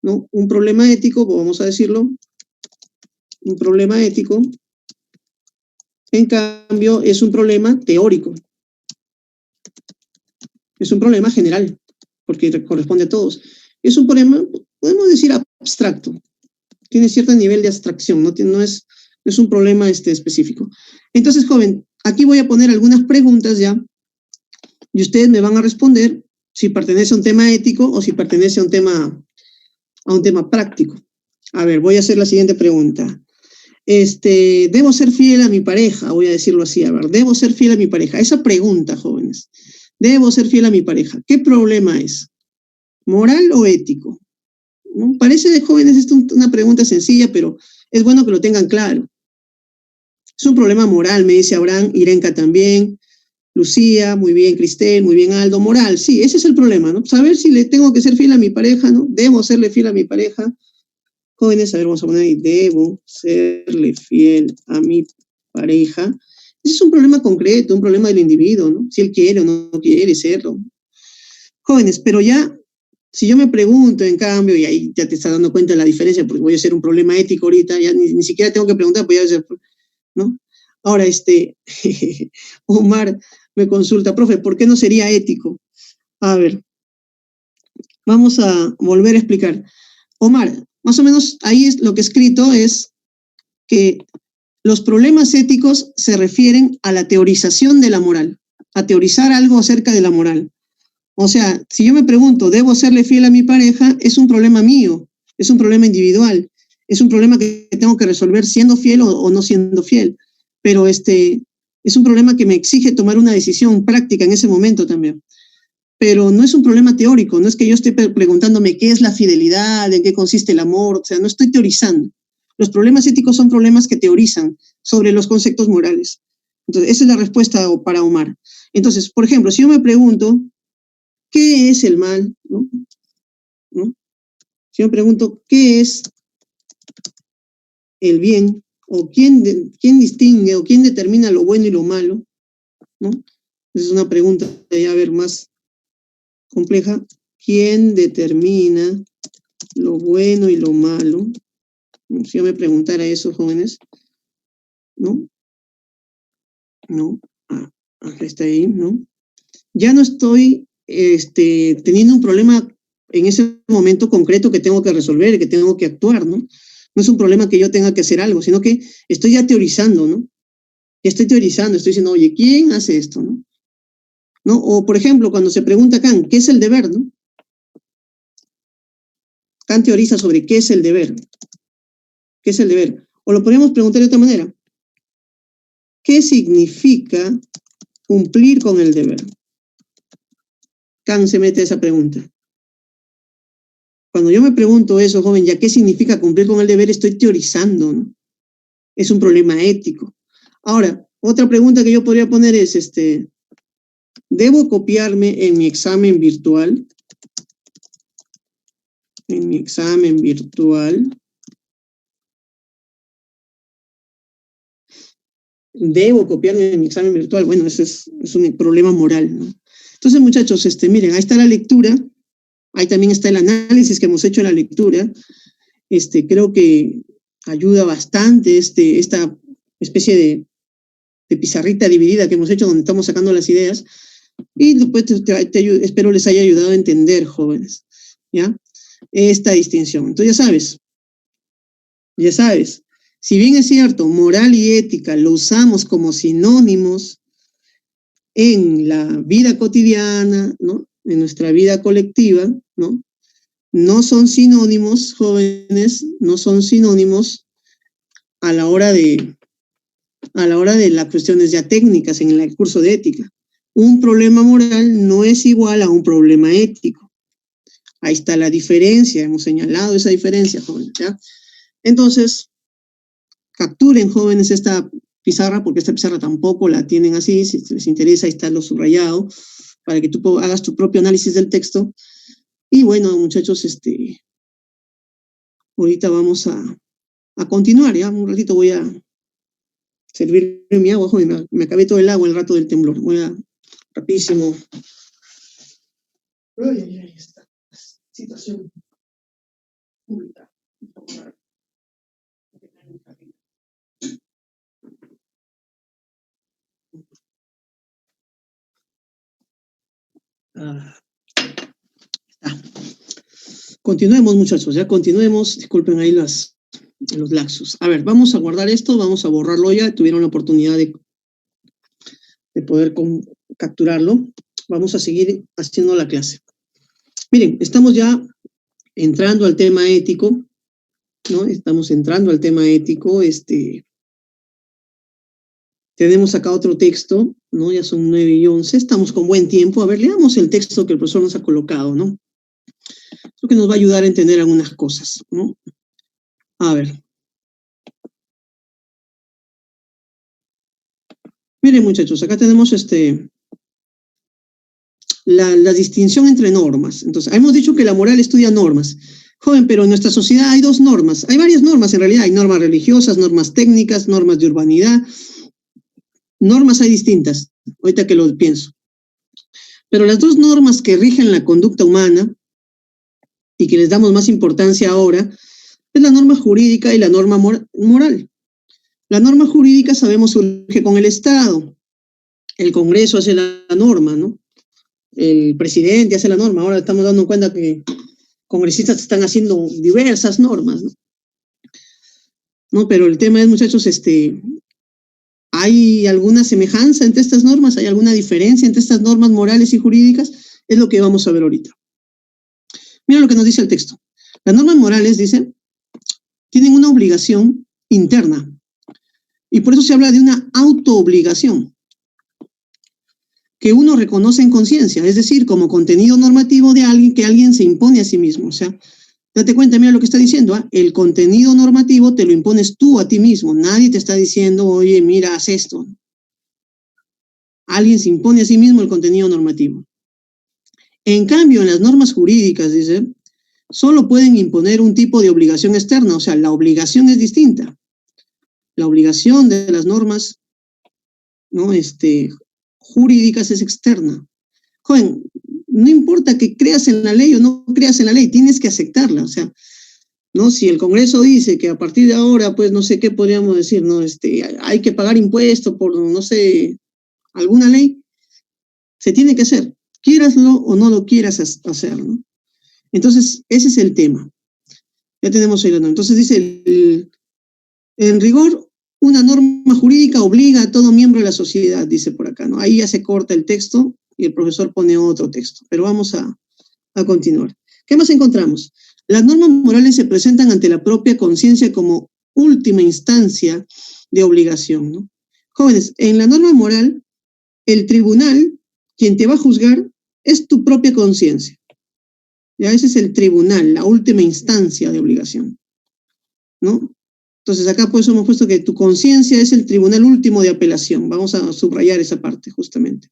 ¿No? Un problema ético, vamos a decirlo, un problema ético, en cambio, es un problema teórico. Es un problema general, porque corresponde a todos. Es un problema, podemos decir, abstracto. Tiene cierto nivel de abstracción, no es un problema específico. Entonces, joven, aquí voy a poner algunas preguntas ya, y ustedes me van a responder si pertenece a un tema ético o si pertenece a un tema práctico. A ver, voy a hacer la siguiente pregunta. ¿Debo ser fiel a mi pareja? Voy a decirlo así, a ver, ¿debo ser fiel a mi pareja? Esa pregunta, jóvenes. ¿Debo ser fiel a mi pareja? ¿Qué problema es? ¿Moral o ético? ¿No? Parece, jóvenes, esto es una pregunta sencilla, pero es bueno que lo tengan claro. Es un problema moral, me dice Abraham, Irenka también, Lucía, muy bien, Cristel, muy bien, Aldo, moral, sí, ese es el problema, ¿no? Saber si le tengo que ser fiel a mi pareja, ¿no? ¿Debo serle fiel a mi pareja? Jóvenes, a ver, vamos a poner ahí, ¿debo serle fiel a mi pareja? Ese es un problema concreto, un problema del individuo, ¿no? Si él quiere o no quiere serlo. Jóvenes, pero ya, si yo me pregunto, en cambio, y ahí ya te estás dando cuenta de la diferencia, porque voy a hacer un problema ético ahorita, ya ni siquiera tengo que preguntar, pues ya ser, ¿no? Ahora, Omar me consulta, profe, ¿por qué no sería ético? A ver, vamos a volver a explicar. Omar, más o menos ahí es lo que he escrito es que los problemas éticos se refieren a la teorización de la moral, a teorizar algo acerca de la moral. O sea, si yo me pregunto, ¿debo serle fiel a mi pareja? Es un problema mío, es un problema individual, es un problema que tengo que resolver siendo fiel o no siendo fiel. Pero es un problema que me exige tomar una decisión práctica en ese momento también. Pero no es un problema teórico, no es que yo esté preguntándome qué es la fidelidad, en qué consiste el amor, o sea, no estoy teorizando. Los problemas éticos son problemas que teorizan sobre los conceptos morales. Entonces, esa es la respuesta para Omar. Entonces, por ejemplo, si yo me pregunto, ¿qué es el mal? ¿No? Si yo me pregunto, ¿qué es el bien? ¿O quién distingue o quién determina lo bueno y lo malo? ¿No? Esa es una pregunta ya a ver más compleja. ¿Quién determina lo bueno y lo malo? Si yo me preguntara eso, jóvenes, ¿no? Acá está ahí, ¿no? Ya no estoy teniendo un problema en ese momento concreto que tengo que resolver, que tengo que actuar, ¿no? No es un problema que yo tenga que hacer algo, sino que estoy ya teorizando, ¿no? Ya estoy teorizando, estoy diciendo, oye, ¿quién hace esto, no? ¿No? O, por ejemplo, cuando se pregunta Kant, ¿qué es el deber, no? Kant teoriza sobre qué es el deber. ¿Qué es el deber? O lo podríamos preguntar de otra manera. ¿qué significa cumplir con el deber? Kant se mete esa pregunta. Cuando yo me pregunto eso, joven, ¿ya qué significa cumplir con el deber? Estoy teorizando, ¿no? Es un problema ético. Ahora, otra pregunta que yo podría poner es, ¿debo copiarme en mi examen virtual? En mi examen virtual. ¿Debo copiarme en mi examen virtual? Bueno, ese es un problema moral, ¿no? Entonces, muchachos, miren, ahí está la lectura. Ahí también está el análisis que hemos hecho en la lectura. Creo que ayuda bastante esta especie de pizarrita dividida que hemos hecho donde estamos sacando las ideas. Y después espero les haya ayudado a entender, jóvenes, ¿ya? Esta distinción. Entonces ya sabes, si bien es cierto, moral y ética lo usamos como sinónimos en la vida cotidiana, ¿no? En nuestra vida colectiva, ¿no? No son sinónimos, jóvenes, no son sinónimos a la hora de las cuestiones ya técnicas en el curso de ética. Un problema moral no es igual a un problema ético. Ahí está la diferencia, hemos señalado esa diferencia, jóvenes, ¿ya? Entonces, capturen, jóvenes, esta pizarra, porque esta pizarra tampoco la tienen así, si les interesa, ahí está lo subrayado, para que tú hagas tu propio análisis del texto. Y bueno, muchachos, ahorita vamos a continuar, ¿ya? Un ratito voy a servir mi agua, joven, me acabé todo el agua el rato del temblor. Voy a, rapidísimo. Ay, esta situación pública. Continuemos, muchachos, ya continuemos. Disculpen ahí los lapsus. A ver, vamos a guardar esto, vamos a borrarlo ya. Tuvieron la oportunidad de poder capturarlo. Vamos a seguir haciendo la clase. Miren, estamos ya entrando al tema ético, ¿no? Estamos entrando al tema ético. Tenemos acá otro texto, ¿no? Ya son 9:11. Estamos con buen tiempo. A ver, leamos el texto que el profesor nos ha colocado, ¿no? Creo que nos va a ayudar a entender algunas cosas, ¿no? A ver. Miren, muchachos, acá tenemos la distinción entre normas. Entonces, hemos dicho que la moral estudia normas. Joven, pero en nuestra sociedad hay dos normas. Hay varias normas, en realidad. Hay normas religiosas, normas técnicas, normas de urbanidad. Normas hay distintas, ahorita que lo pienso. Pero las dos normas que rigen la conducta humana y que les damos más importancia ahora es la norma jurídica y la norma moral. La norma jurídica, sabemos, surge con el Estado. El Congreso hace la norma, ¿no? El presidente hace la norma. Ahora estamos dando cuenta que congresistas están haciendo diversas normas, ¿no? No, pero el tema es, muchachos, ¿hay alguna semejanza entre estas normas? ¿Hay alguna diferencia entre estas normas morales y jurídicas? Es lo que vamos a ver ahorita. Mira lo que nos dice el texto. Las normas morales, dice, tienen una obligación interna. Y por eso se habla de una autoobligación que uno reconoce en conciencia, es decir, como contenido normativo de alguien que alguien se impone a sí mismo. O sea, date cuenta, mira lo que está diciendo, ¿eh? El contenido normativo te lo impones tú a ti mismo. Nadie te está diciendo, oye, mira, haz esto. Alguien se impone a sí mismo el contenido normativo. En cambio, en las normas jurídicas, dice, solo pueden imponer un tipo de obligación externa. O sea, la obligación es distinta. La obligación de las normas, ¿no? Jurídicas es externa. Joven, no importa que creas en la ley o no creas en la ley, tienes que aceptarla. O sea, ¿no? Si el Congreso dice que a partir de ahora, pues no sé qué podríamos decir, ¿no? Hay que pagar impuestos por, no sé, alguna ley, se tiene que hacer, quieraslo o no lo quieras hacer, ¿no? Entonces, ese es el tema. Ya tenemos ahí la norma. Entonces dice, en rigor, una norma jurídica obliga a todo miembro de la sociedad, dice por acá, ¿no? Ahí ya se corta el texto y el profesor pone otro texto, pero vamos a continuar. ¿Qué más encontramos? Las normas morales se presentan ante la propia conciencia como última instancia de obligación, ¿no? Jóvenes, en la norma moral, el tribunal, quien te va a juzgar, es tu propia conciencia. Ya ese es el tribunal, la última instancia de obligación, ¿no? Entonces acá pues hemos puesto que tu conciencia es el tribunal último de apelación. Vamos a subrayar esa parte justamente.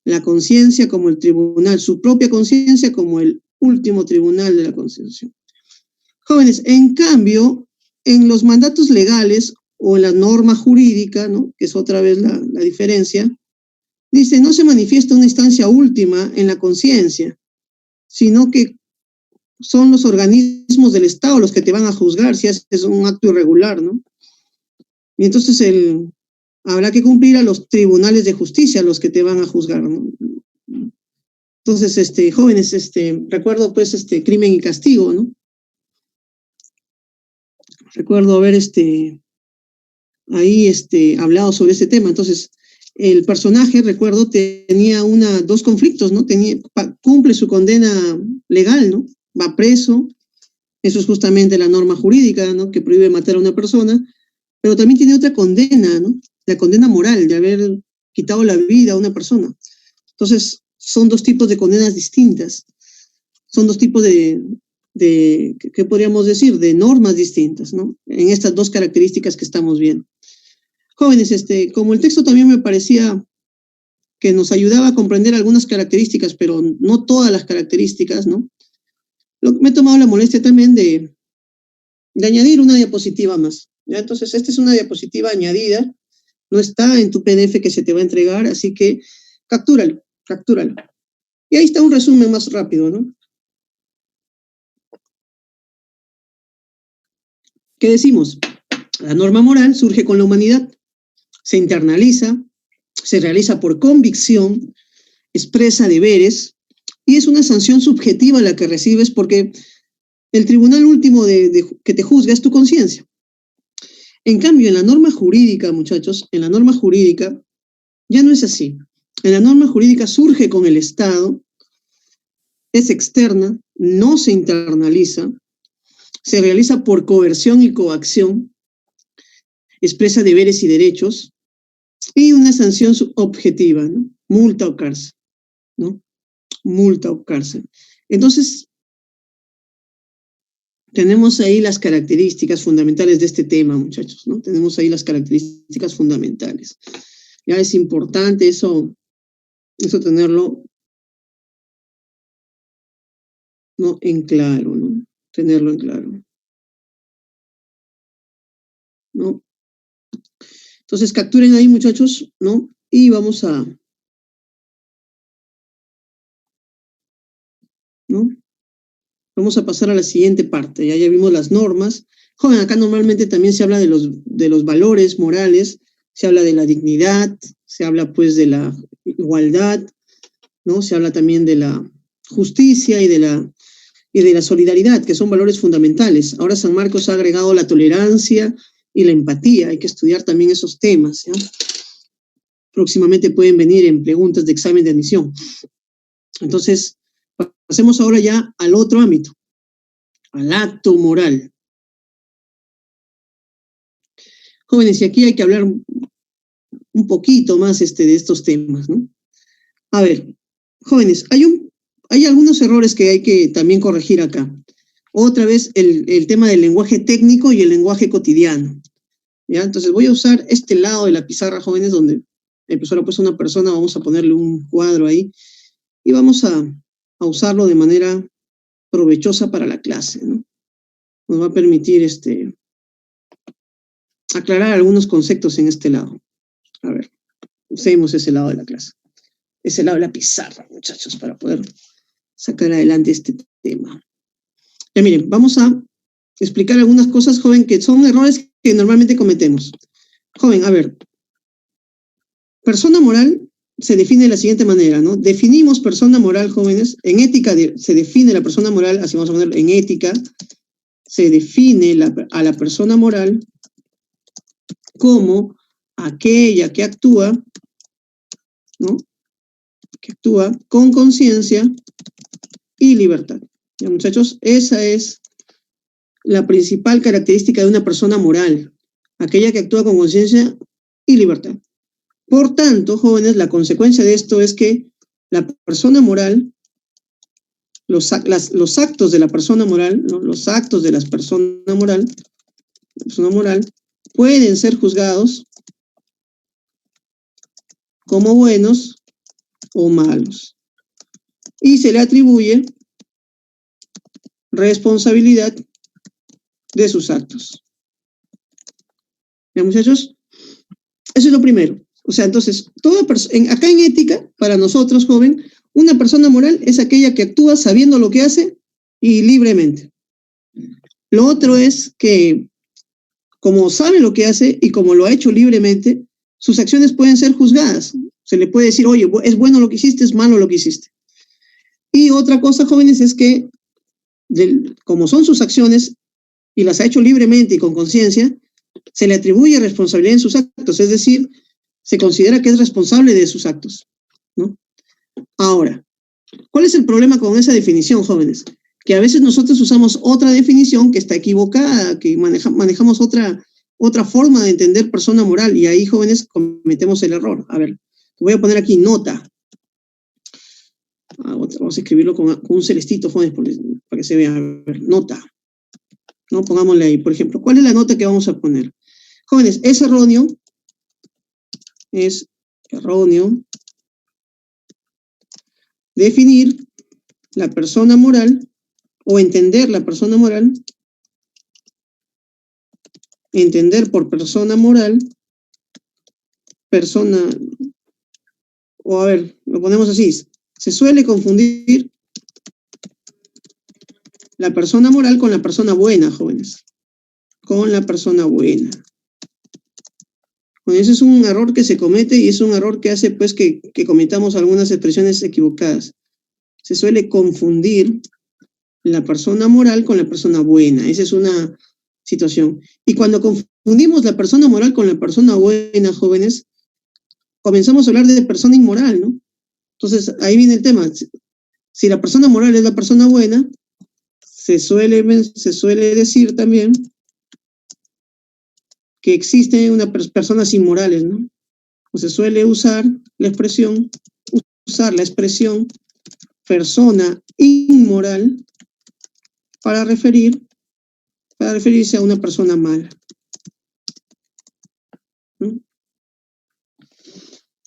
La conciencia como el tribunal, su propia conciencia como el último tribunal de la conciencia. Jóvenes, en cambio, en los mandatos legales o en la norma jurídica, ¿no? Que es otra vez la diferencia, dice, no se manifiesta una instancia última en la conciencia, sino que son los organismos del Estado los que te van a juzgar si haces un acto irregular, ¿no? Y entonces habrá que cumplir a los tribunales de justicia los que te van a juzgar, ¿no? Entonces, jóvenes, recuerdo pues Crimen y Castigo, ¿no? Recuerdo haber ahí hablado sobre ese tema. Entonces, el personaje, recuerdo, tenía dos conflictos, ¿no? Cumple su condena legal, ¿no? Va preso, eso es justamente la norma jurídica, ¿no? Que prohíbe matar a una persona, pero también tiene otra condena, ¿no? La condena moral de haber quitado la vida a una persona. Entonces, son dos tipos de condenas distintas, son dos tipos ¿qué podríamos decir? De normas distintas, ¿no? En estas dos características que estamos viendo. Jóvenes, como el texto también me parecía que nos ayudaba a comprender algunas características, pero no todas las características, ¿no? Me he tomado la molestia también de añadir una diapositiva más, ¿ya? Entonces, esta es una diapositiva añadida, no está en tu PDF que se te va a entregar, así que captúralo. Y ahí está un resumen más rápido, ¿no? ¿Qué decimos? La norma moral surge con la humanidad, se internaliza, se realiza por convicción, expresa deberes y es una sanción subjetiva la que recibes porque el tribunal último que te juzga es tu conciencia. En cambio, en la norma jurídica, muchachos, en la norma jurídica ya no es así. En la norma jurídica surge con el Estado, es externa, no se internaliza, se realiza por coerción y coacción, expresa deberes y derechos, y una sanción objetiva, ¿no? Multa o cárcel, ¿no? Multa o cárcel. Entonces, tenemos ahí las características fundamentales de este tema, muchachos, ¿no? Tenemos ahí las características fundamentales. Ya es importante eso tenerlo, ¿no? En claro, ¿no? Tenerlo en claro, ¿no? Entonces, capturen ahí, muchachos, ¿no? Y vamos a, ¿no? Vamos a pasar a la siguiente parte. Ya vimos las normas. Joven, acá normalmente también se habla de los valores morales, se habla de la dignidad, se habla pues de la igualdad, ¿no? Se habla también de la justicia y de la solidaridad, que son valores fundamentales. Ahora San Marcos ha agregado la tolerancia y la empatía. Hay que estudiar también esos temas, ¿ya? Próximamente pueden venir en preguntas de examen de admisión. Entonces, pasemos ahora ya al otro ámbito, al acto moral. Jóvenes, y aquí hay que hablar un poquito más de estos temas, ¿no? A ver, jóvenes, hay algunos errores que hay que también corregir acá. Otra vez el tema del lenguaje técnico y el lenguaje cotidiano, ¿ya? Entonces voy a usar este lado de la pizarra, jóvenes, donde el profesor ha puesto una persona, vamos a ponerle un cuadro ahí y vamos a usarlo de manera provechosa para la clase, ¿no? Nos va a permitir aclarar algunos conceptos en este lado. A ver, usemos ese lado de la clase, ese lado de la pizarra, muchachos, para poder sacar adelante este tema. Ya miren, vamos a explicar algunas cosas, joven, que son errores que normalmente cometemos. Joven, a ver, persona moral se define de la siguiente manera, ¿no? Definimos persona moral, jóvenes, en ética se define la persona moral, así vamos a ponerlo, en ética se define a la persona moral como aquella que actúa, ¿no? Que actúa con conciencia y libertad. Ya, muchachos, esa es la principal característica de una persona moral, aquella que actúa con conciencia y libertad. Por tanto, jóvenes, la consecuencia de esto es que la persona moral, los actos de la persona moral, ¿no? Los actos de la persona moral pueden ser juzgados como buenos o malos. Y se le atribuye responsabilidad de sus actos. ¿Ya, muchachos? Eso es lo primero. O sea, entonces, acá en ética, para nosotros, joven, una persona moral es aquella que actúa sabiendo lo que hace y libremente. Lo otro es que, como sabe lo que hace y como lo ha hecho libremente, sus acciones pueden ser juzgadas. Se le puede decir, oye, es bueno lo que hiciste, es malo lo que hiciste. Y otra cosa, jóvenes, es que, como son sus acciones y las ha hecho libremente y con conciencia, se le atribuye responsabilidad en sus actos, es decir, se considera que es responsable de sus actos, ¿no? Ahora, ¿cuál es el problema con esa definición, jóvenes? Que a veces nosotros usamos otra definición que está equivocada, que manejamos otra forma de entender persona moral, y ahí, jóvenes, cometemos el error. A ver, voy a poner aquí nota. Vamos a escribirlo con un celestito, jóvenes, para que se vea. A ver, nota. ¿No? Pongámosle ahí, por ejemplo. ¿Cuál es la nota que vamos a poner? Jóvenes, es erróneo definir la persona moral o entender la persona moral, entender por persona moral, o a ver, lo ponemos así, se suele confundir la persona moral con la persona buena, jóvenes, con la persona buena. Bueno, ese es un error que se comete y es un error que hace pues que cometamos algunas expresiones equivocadas. Se suele confundir la persona moral con la persona buena. Esa es una situación. Y cuando confundimos la persona moral con la persona buena, jóvenes, comenzamos a hablar de persona inmoral, ¿no? Entonces, ahí viene el tema. Si la persona moral es la persona buena, se suele decir también que existen personas inmorales, ¿no? O se suele usar la expresión persona inmoral para referirse a una persona mala, ¿no?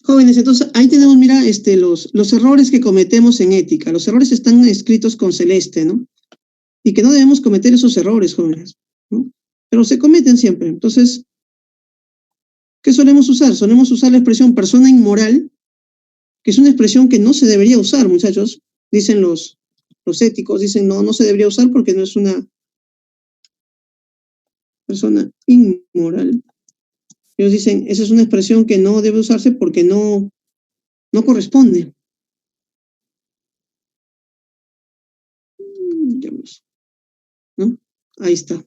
Jóvenes, entonces ahí tenemos, mira, los errores que cometemos en ética. Los errores están escritos con celeste, ¿no? Y que no debemos cometer esos errores, jóvenes, ¿no? Pero se cometen siempre. Entonces, ¿qué solemos usar? Solemos usar la expresión persona inmoral, que es una expresión que no se debería usar, muchachos. Dicen los éticos, dicen no se debería usar porque no es una persona inmoral. Ellos dicen, esa es una expresión que no debe usarse porque no corresponde. ¿No? Ahí está.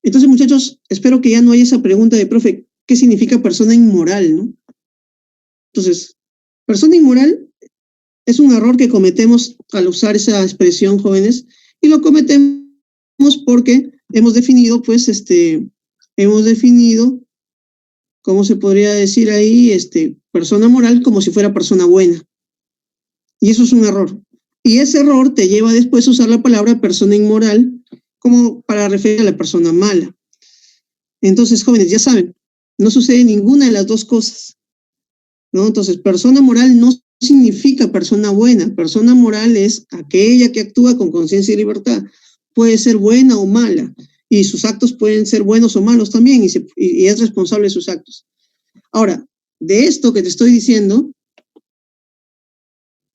Entonces, muchachos, espero que ya no haya esa pregunta de, profe, ¿qué significa persona inmoral, no? Entonces, persona inmoral es un error que cometemos al usar esa expresión, jóvenes, y lo cometemos porque hemos definido, ¿cómo se podría decir ahí? Persona moral como si fuera persona buena. Y eso es un error. Y ese error te lleva después a usar la palabra persona inmoral como para referir a la persona mala. Entonces, jóvenes, ya saben, no sucede ninguna de las dos cosas, ¿no? Entonces, persona moral no significa persona buena. Persona moral es aquella que actúa con conciencia y libertad. Puede ser buena o mala, y sus actos pueden ser buenos o malos también, y es responsable de sus actos. Ahora, de esto que te estoy diciendo,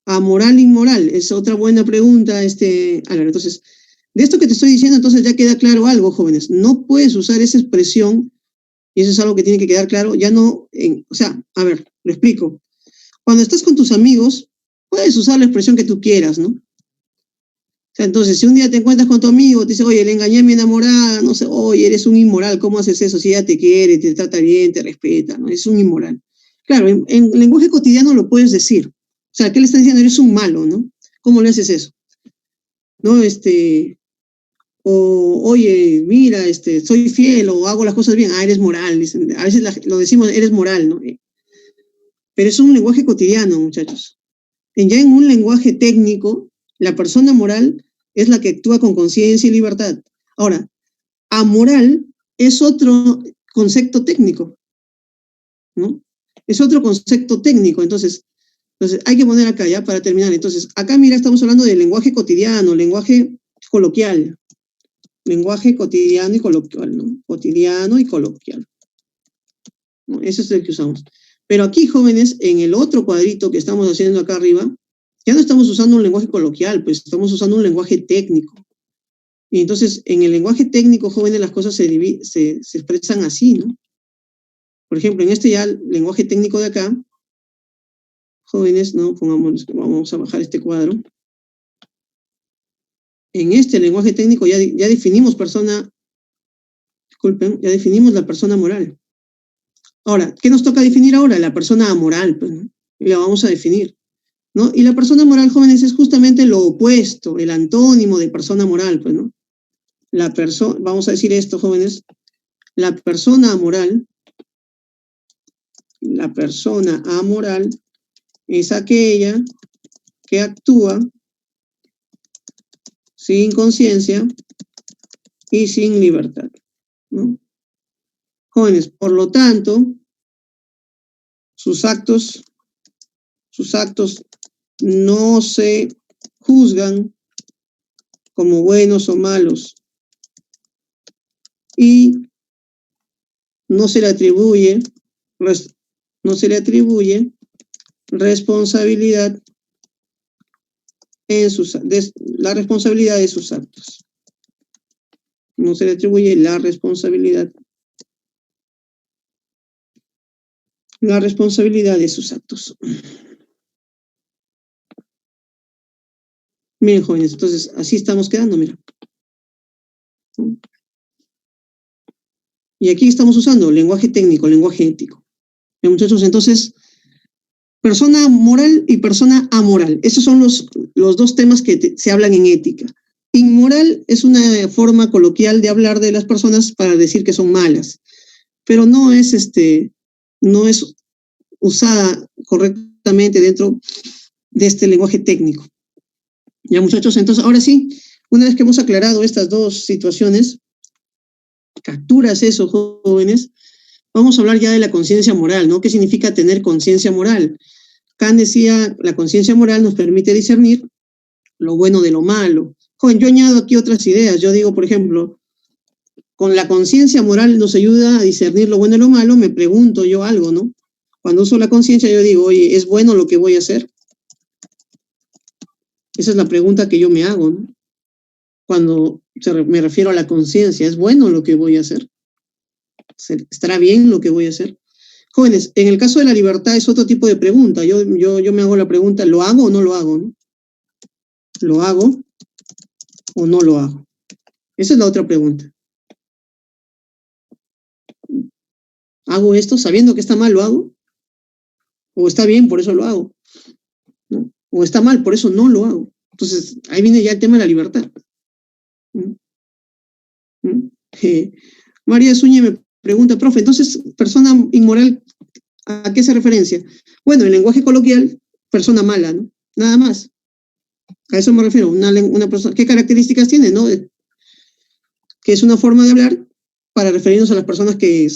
a moral e inmoral, es otra buena pregunta, entonces, de esto que te estoy diciendo, entonces ya queda claro algo, jóvenes. No puedes usar esa expresión, y eso es algo que tiene que quedar claro, ya no, a ver, lo explico. Cuando estás con tus amigos, puedes usar la expresión que tú quieras, ¿no? O sea, entonces, si un día te encuentras con tu amigo, te dice, oye, le engañé a mi enamorada, no sé, oye, eres un inmoral, ¿cómo haces eso? Si ella te quiere, te trata bien, te respeta, ¿no? Es un inmoral. Claro, en lenguaje cotidiano lo puedes decir. O sea, ¿qué le estás diciendo? Eres un malo, ¿no? ¿Cómo le haces eso? ¿No? o oye, mira, soy fiel o hago las cosas bien, eres moral, dicen, a veces lo decimos, eres moral, ¿no? Pero es un lenguaje cotidiano, muchachos. Ya en un lenguaje técnico, la persona moral es la que actúa con conciencia y libertad. Ahora, amoral es otro concepto técnico, ¿no? Es otro concepto técnico, entonces hay que poner acá ya para terminar. Entonces, acá mira, estamos hablando de lenguaje cotidiano, lenguaje coloquial, lenguaje cotidiano y coloquial, ¿no? Cotidiano y coloquial, ¿no? Ese es el que usamos. Pero aquí, jóvenes, en el otro cuadrito que estamos haciendo acá arriba, ya no estamos usando un lenguaje coloquial, pues estamos usando un lenguaje técnico. Y entonces, en el lenguaje técnico, jóvenes, las cosas se expresan así, ¿no? Por ejemplo, en este ya lenguaje técnico de acá, jóvenes, ¿no? Vamos a bajar este cuadro. En este lenguaje técnico ya definimos ya definimos la persona moral. Ahora, ¿qué nos toca definir ahora? La persona amoral, pues, ¿no? Y la vamos a definir, ¿no? Y la persona moral, jóvenes, es justamente lo opuesto, el antónimo de persona moral, pues, ¿no? Vamos a decir esto, jóvenes, la persona amoral es aquella que actúa sin conciencia y sin libertad, ¿no? Jóvenes, por lo tanto, sus actos no se juzgan como buenos o malos y no se le atribuye responsabilidad la responsabilidad de sus actos. No se le atribuye la responsabilidad de sus actos. Miren, jóvenes, entonces así estamos quedando, mira. Y aquí estamos usando lenguaje técnico, lenguaje ético. Bien, muchachos, entonces, persona moral y persona amoral. Esos son los dos temas que se hablan en ética. Inmoral es una forma coloquial de hablar de las personas para decir que son malas, pero no es usada correctamente dentro de este lenguaje técnico. Ya, muchachos, entonces ahora sí, una vez que hemos aclarado estas dos situaciones, capturas eso, jóvenes, vamos a hablar ya de la conciencia moral, ¿no? ¿Qué significa tener conciencia moral? Kant decía, la conciencia moral nos permite discernir lo bueno de lo malo. Joven, yo añado aquí otras ideas. Yo digo, por ejemplo, con la conciencia moral nos ayuda a discernir lo bueno y lo malo, me pregunto yo algo, ¿no? Cuando uso la conciencia yo digo, oye, ¿es bueno lo que voy a hacer? Esa es la pregunta que yo me hago, ¿no? Cuando me refiero a la conciencia, ¿es bueno lo que voy a hacer? ¿Estará bien lo que voy a hacer? Jóvenes, en el caso de la libertad es otro tipo de pregunta. Yo me hago la pregunta, ¿lo hago o no lo hago? ¿No? ¿Lo hago o no lo hago? Esa es la otra pregunta. ¿Hago esto sabiendo que está mal, lo hago? ¿O está bien, por eso lo hago? ¿No? ¿O está mal, por eso no lo hago? Entonces, ahí viene ya el tema de la libertad. María Zúñez me pregunta, profe, entonces, persona inmoral, ¿a qué se referencia? Bueno, en lenguaje coloquial, persona mala, ¿no? Nada más. A eso me refiero, una persona, ¿qué características tiene, no? Que es una forma de hablar para referirnos a las personas que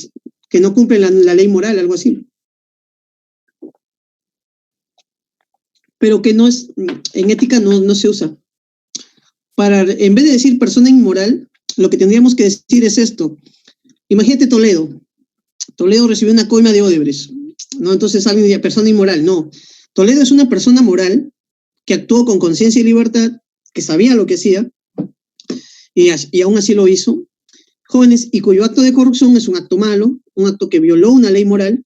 no cumplen la ley moral, algo así. Pero que no es, en ética no se usa. En vez de decir persona inmoral, lo que tendríamos que decir es esto. Imagínate Toledo. Toledo recibió una coima de Odebrecht, ¿no? Entonces alguien diría, persona inmoral. No. Toledo es una persona moral que actuó con conciencia y libertad, que sabía lo que hacía, y aún así lo hizo. Jóvenes, y cuyo acto de corrupción es un acto malo, un acto que violó una ley moral,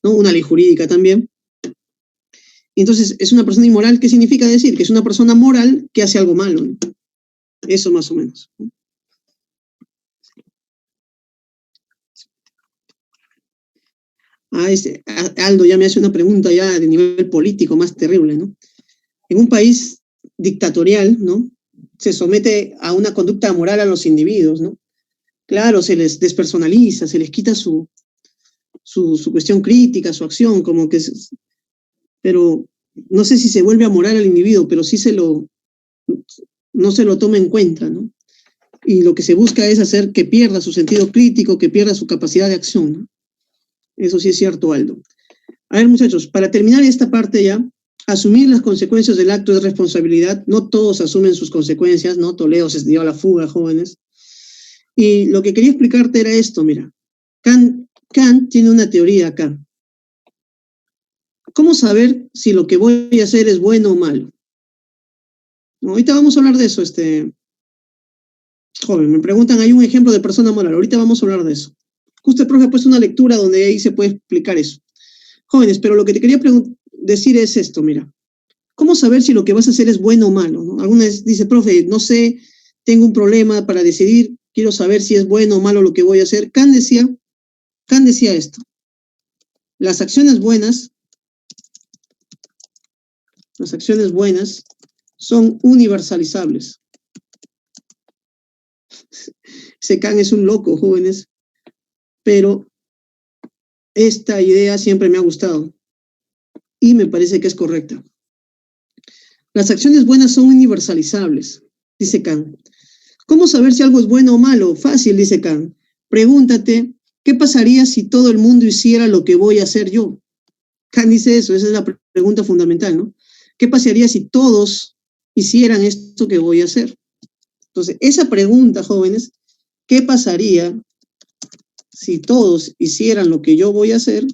¿no? Una ley jurídica también. Entonces, es una persona inmoral, ¿qué significa decir? Que es una persona moral que hace algo malo, ¿no? Eso más o menos. Aldo ya me hace una pregunta ya de nivel político más terrible, ¿no? En un país dictatorial, ¿no? se somete a una conducta moral a los individuos, ¿no? Claro, se les despersonaliza, se les quita su cuestión crítica, su acción, como que pero no sé si se vuelve amoral al individuo, pero sí no se lo toma en cuenta, ¿no? Y lo que se busca es hacer que pierda su sentido crítico, que pierda su capacidad de acción, ¿no? Eso sí es cierto, Aldo. A ver, muchachos, para terminar esta parte ya, asumir las consecuencias del acto es responsabilidad. No todos asumen sus consecuencias, ¿no? Toledo se dio a la fuga, jóvenes. Y lo que quería explicarte era esto, mira. Kant tiene una teoría acá. ¿Cómo saber si lo que voy a hacer es bueno o malo? ¿No? Ahorita vamos a hablar de eso, joven. Me preguntan, hay un ejemplo de persona moral. Ahorita vamos a hablar de eso. Justo el profe ha puesto una lectura donde ahí se puede explicar eso. Jóvenes, pero lo que te quería decir es esto, mira. ¿Cómo saber si lo que vas a hacer es bueno o malo? ¿No? Alguna vez dice, profe, no sé, tengo un problema para decidir, quiero saber si es bueno o malo lo que voy a hacer. Kant decía esto. Las acciones buenas son universalizables. Ese Kant es un loco, jóvenes, pero esta idea siempre me ha gustado y me parece que es correcta. Las acciones buenas son universalizables, dice Kant. ¿Cómo saber si algo es bueno o malo? Fácil, dice Kant. Pregúntate, ¿qué pasaría si todo el mundo hiciera lo que voy a hacer yo? Kant dice eso, esa es la pregunta fundamental, ¿no? ¿Qué pasaría si todos hicieran esto que voy a hacer? Entonces, esa pregunta, jóvenes, ¿qué pasaría si todos hicieran lo que yo voy a hacer?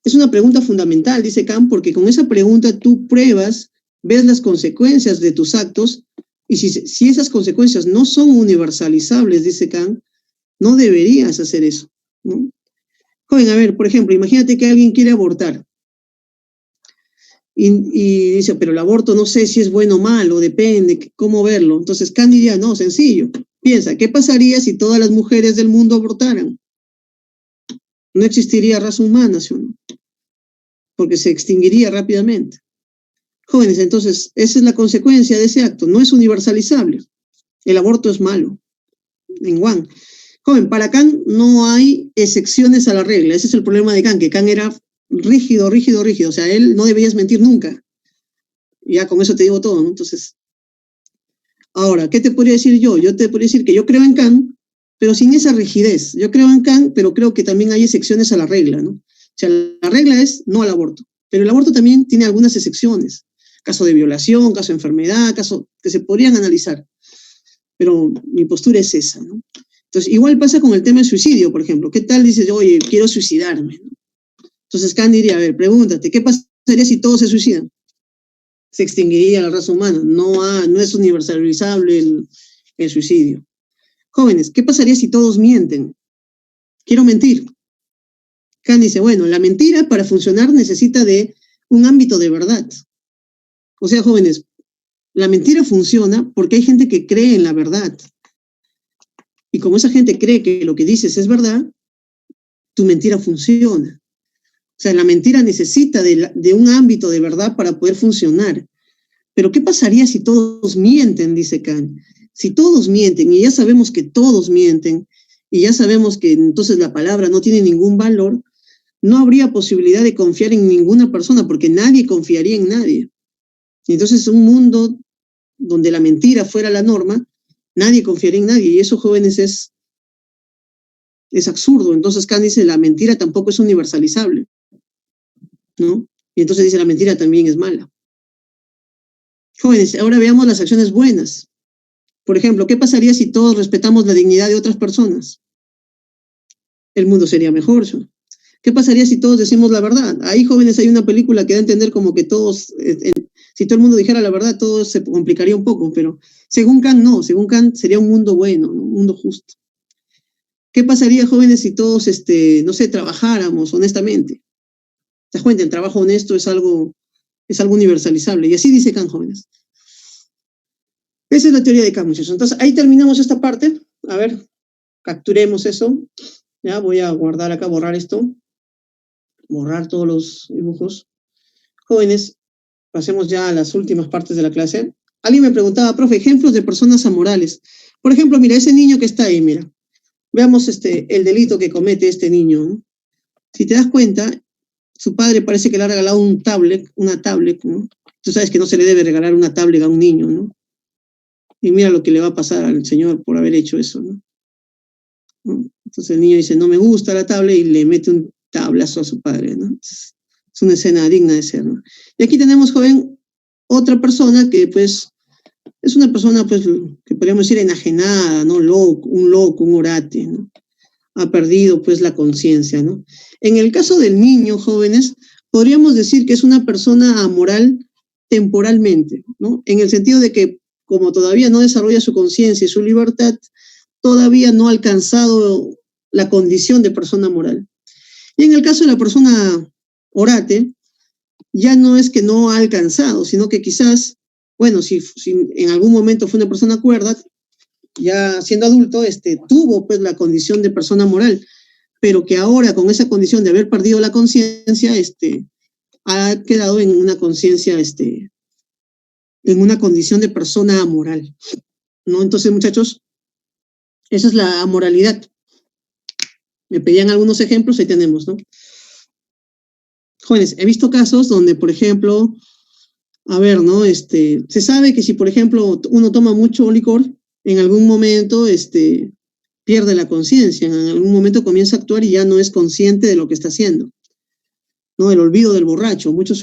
Es una pregunta fundamental, dice Kant, porque con esa pregunta tú pruebas, ves las consecuencias de tus actos, y si esas consecuencias no son universalizables, dice Kant, no deberías hacer eso, ¿no? Joven, a ver, por ejemplo, imagínate que alguien quiere abortar y dice, pero el aborto no sé si es bueno o malo, depende, cómo verlo. Entonces Kant diría, no, sencillo, piensa, ¿qué pasaría si todas las mujeres del mundo abortaran? No existiría raza humana, ¿sí o no? Porque se extinguiría rápidamente. Jóvenes, entonces, esa es la consecuencia de ese acto, no es universalizable. El aborto es malo. En Juan. Joven, para Kant no hay excepciones a la regla. Ese es el problema de Kant, que Kant era rígido. O sea, él no debías mentir nunca. Ya con eso te digo todo, ¿no? Entonces, ahora, ¿qué te podría decir yo? Yo te podría decir que yo creo en Kant, pero sin esa rigidez. Yo creo en Kant, pero creo que también hay excepciones a la regla, ¿no? O sea, la regla es no al aborto, pero el aborto también tiene algunas excepciones. Caso de violación, caso de enfermedad, caso que se podrían analizar. Pero mi postura es esa, ¿no? Entonces, igual pasa con el tema del suicidio, por ejemplo. ¿Qué tal dices, oye, quiero suicidarme? Entonces Kant diría, a ver, pregúntate, ¿qué pasaría si todos se suicidan? Se extinguiría la raza humana. No es universalizable el suicidio. Jóvenes, ¿qué pasaría si todos mienten? Quiero mentir. Kant dice, bueno, la mentira para funcionar necesita de un ámbito de verdad. O sea, jóvenes, la mentira funciona porque hay gente que cree en la verdad. Y como esa gente cree que lo que dices es verdad, tu mentira funciona. O sea, la mentira necesita de un ámbito de verdad para poder funcionar. Pero ¿qué pasaría si todos mienten? Dice Kant. Si todos mienten, y ya sabemos que todos mienten, y ya sabemos que entonces la palabra no tiene ningún valor, no habría posibilidad de confiar en ninguna persona, porque nadie confiaría en nadie. Y entonces un mundo donde la mentira fuera la norma, nadie confiaría en nadie, y eso, jóvenes, es absurdo. Entonces Kant dice, la mentira tampoco es universalizable, ¿no? Y entonces dice, la mentira también es mala. Jóvenes, ahora veamos las acciones buenas. Por ejemplo, ¿qué pasaría si todos respetamos la dignidad de otras personas? El mundo sería mejor, ¿sí? ¿Qué pasaría si todos decimos la verdad? Ahí, jóvenes, hay una película que da a entender como que todos, si todo el mundo dijera la verdad, todo se complicaría un poco, pero según Kant, no. Según Kant, sería un mundo bueno, ¿no? Un mundo justo. ¿Qué pasaría, jóvenes, si todos, no sé, trabajáramos honestamente? ¿Te das cuenta? El trabajo honesto es algo universalizable. Y así dice Kant, jóvenes. Esa es la teoría de Kant, muchachos. Entonces, ahí terminamos esta parte. A ver, capturemos eso. Ya, voy a guardar acá, borrar esto. Borrar todos los dibujos. Jóvenes, pasemos ya a las últimas partes de la clase. Alguien me preguntaba, profe, ejemplos de personas amorales. Por ejemplo, mira, ese niño que está ahí, mira. Veamos el delito que comete este niño, ¿no? Si te das cuenta, su padre parece que le ha regalado una tablet, ¿no? Tú sabes que no se le debe regalar una tablet a un niño, ¿no? Y mira lo que le va a pasar al señor por haber hecho eso, ¿no? Entonces el niño dice, no me gusta la tablet y le mete un tablazo a su padre, ¿no? Es una escena digna de ser, ¿no? Y aquí tenemos, joven, otra persona que, pues, es una persona, pues, que podríamos decir enajenada, ¿no? Un loco, un orate, ¿no? Ha perdido, pues, la conciencia, ¿no? En el caso del niño, jóvenes, podríamos decir que es una persona amoral temporalmente, ¿no? En el sentido de que, como todavía no desarrolla su conciencia y su libertad, todavía no ha alcanzado la condición de persona moral. Y en el caso de la persona orate, ya no es que no ha alcanzado, sino que quizás, bueno, si en algún momento fue una persona cuerda, ya siendo adulto, tuvo pues la condición de persona moral, pero que ahora con esa condición de haber perdido la conciencia, ha quedado en una conciencia, en una condición de persona amoral, ¿no? Entonces, muchachos, esa es la amoralidad. Me pedían algunos ejemplos, ahí tenemos, ¿no? Jóvenes, he visto casos donde, por ejemplo, a ver, ¿no? Se sabe que si, por ejemplo, uno toma mucho licor, en algún momento, pierde la conciencia, en algún momento comienza a actuar y ya no es consciente de lo que está haciendo, ¿no? El olvido del borracho, muchos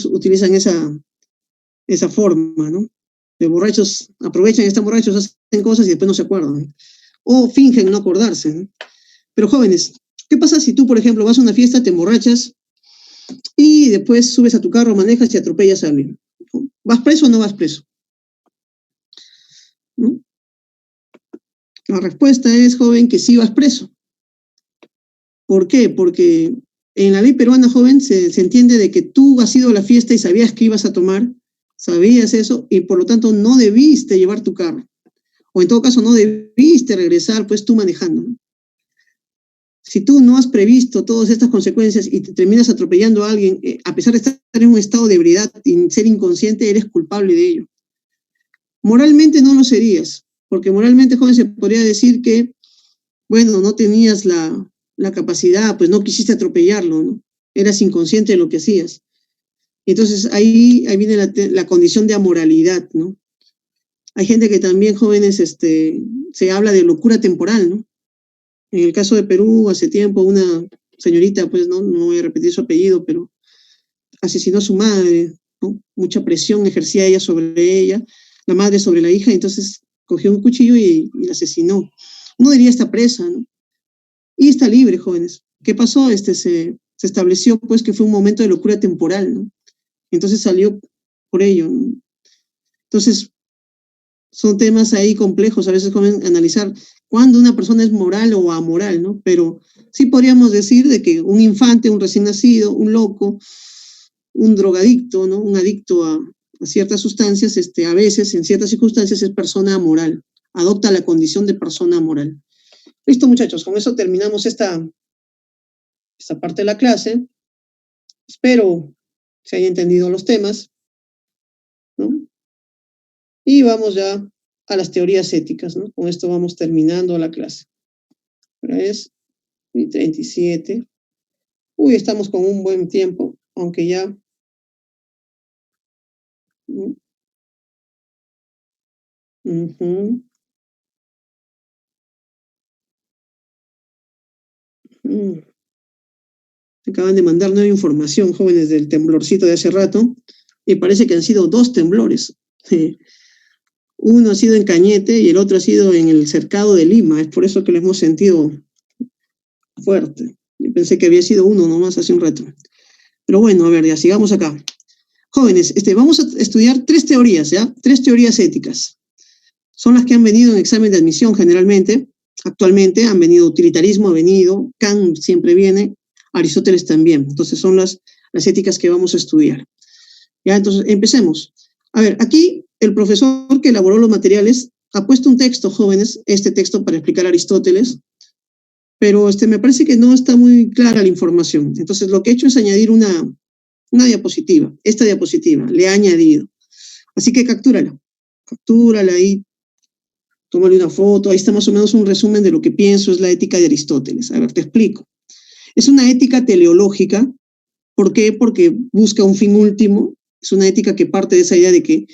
utilizan esa forma, ¿no? Los borrachos aprovechan, están borrachos, hacen cosas y después no se acuerdan, ¿no? O fingen no acordarse, ¿no? Pero jóvenes, ¿qué pasa si tú, por ejemplo, vas a una fiesta, te emborrachas y después subes a tu carro, manejas y atropellas a alguien? ¿Vas preso o no vas preso? ¿No? La respuesta es, joven, que sí vas preso. ¿Por qué? Porque en la ley peruana, joven, se entiende de que tú has ido a la fiesta y sabías que ibas a tomar, sabías eso, y por lo tanto no debiste llevar tu carro. O en todo caso no debiste regresar, pues tú manejando, ¿no? Si tú no has previsto todas estas consecuencias y te terminas atropellando a alguien, a pesar de estar en un estado de ebriedad y ser inconsciente, eres culpable de ello. Moralmente no lo serías, porque moralmente, joven, se podría decir que, bueno, no tenías la capacidad, pues no quisiste atropellarlo, ¿no? Eras inconsciente de lo que hacías. Entonces ahí viene la condición de amoralidad, ¿no? Hay gente que también, jóvenes, se habla de locura temporal, ¿no? En el caso de Perú, hace tiempo, una señorita, pues no voy a repetir su apellido, pero asesinó a su madre, ¿no? Mucha presión ejercía ella sobre ella, la madre sobre la hija, entonces cogió un cuchillo y la asesinó. Uno diría está presa, ¿no? Y está libre, jóvenes. ¿Qué pasó? Se estableció, pues, que fue un momento de locura temporal, ¿no? Entonces salió por ello, ¿no? Entonces, son temas ahí complejos, a veces joven, analizar cuándo una persona es moral o amoral, ¿no? Pero sí podríamos decir de que un infante, un recién nacido, un loco, un drogadicto, ¿no? Un adicto a ciertas sustancias, a veces, en ciertas circunstancias, es persona amoral, adopta la condición de persona amoral. Listo, muchachos, con eso terminamos esta parte de la clase. Espero se haya entendido los temas, ¿no? Y vamos ya a las teorías éticas, ¿no? Con esto vamos terminando la clase. Ahora es 37. Uy, estamos con un buen tiempo, aunque ya... Uh-huh. Acaban de mandar nueva información, jóvenes, del temblorcito de hace rato, y parece que han sido 2 temblores. Uno ha sido en Cañete y el otro ha sido en el cercado de Lima. Es por eso que lo hemos sentido fuerte. Yo pensé que había sido uno nomás hace un rato. Pero bueno, a ver, ya sigamos acá. Jóvenes, vamos a estudiar 3 teorías, ¿ya? 3 teorías éticas. Son las que han venido en examen de admisión generalmente. Actualmente han venido utilitarismo, ha venido, Kant siempre viene, Aristóteles también. Entonces son las éticas que vamos a estudiar. Ya, entonces empecemos. A ver, aquí el profesor que elaboró los materiales ha puesto un texto, jóvenes, este texto para explicar a Aristóteles, pero me parece que no está muy clara la información. Entonces lo que he hecho es añadir una Una diapositiva, esta diapositiva, le he añadido. Así que captúrala ahí, tómale una foto, ahí está más o menos un resumen de lo que pienso es la ética de Aristóteles. A ver, te explico. Es una ética teleológica. ¿Por qué? Porque busca un fin último. Es una ética que parte de esa idea de que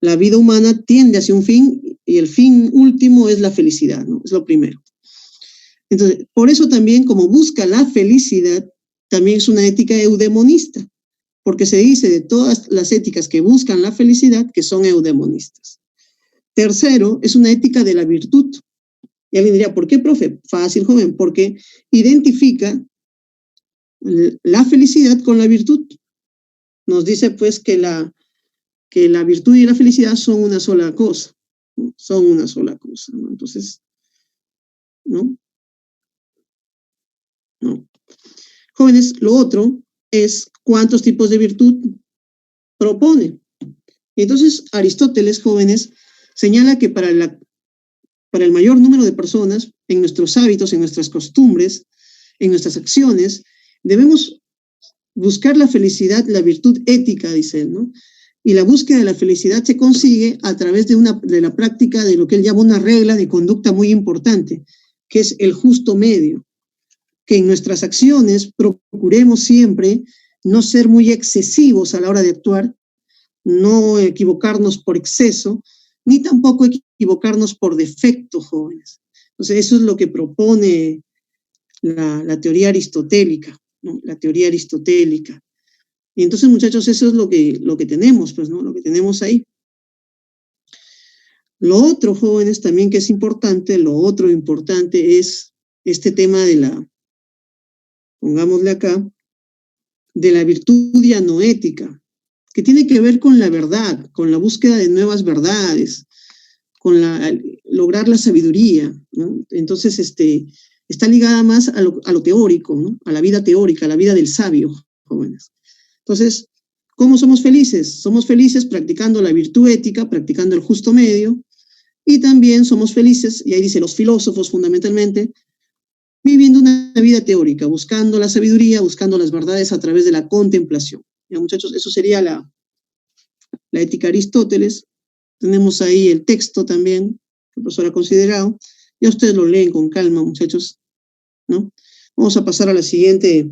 la vida humana tiende hacia un fin y el fin último es la felicidad, ¿no? Es lo primero. Entonces, por eso también, como busca la felicidad, también es una ética eudemonista, porque se dice de todas las éticas que buscan la felicidad que son eudemonistas. Tercero, es una ética de la virtud. Y alguien diría, ¿por qué, profe? Fácil, joven, porque identifica la felicidad con la virtud. Nos dice, pues, que la virtud y la felicidad son una sola cosa, ¿no? Son una sola cosa, ¿no? Entonces, ¿no? Jóvenes, lo otro es cuántos tipos de virtud propone. Y entonces, Aristóteles, jóvenes, señala que para el mayor número de personas, en nuestros hábitos, en nuestras costumbres, en nuestras acciones, debemos buscar la felicidad, la virtud ética, dice él, ¿no? Y la búsqueda de la felicidad se consigue a través de la práctica de lo que él llama una regla de conducta muy importante, que es el justo medio. Que en nuestras acciones procuremos siempre no ser muy excesivos a la hora de actuar, no equivocarnos por exceso, ni tampoco equivocarnos por defecto, jóvenes. Entonces, eso es lo que propone la teoría aristotélica, ¿no? La teoría aristotélica. Y entonces, muchachos, eso es lo que tenemos, pues, ¿no? Lo que tenemos ahí. Lo otro, jóvenes, también que es importante, lo otro importante es este tema pongámosle acá, de la virtud dianoética, que tiene que ver con la verdad, con la búsqueda de nuevas verdades, con lograr la sabiduría, ¿no? Entonces, está ligada más a lo teórico, ¿no? A la vida teórica, a la vida del sabio, jóvenes. Entonces, ¿cómo somos felices? Somos felices practicando la virtud ética, practicando el justo medio, y también somos felices, y ahí dice los filósofos fundamentalmente, viviendo una vida teórica, buscando la sabiduría, buscando las verdades a través de la contemplación. Ya, muchachos, eso sería la ética Aristóteles. Tenemos ahí el texto también, que el profesor ha considerado. Ya ustedes lo leen con calma, muchachos, ¿no? Vamos a pasar a la siguiente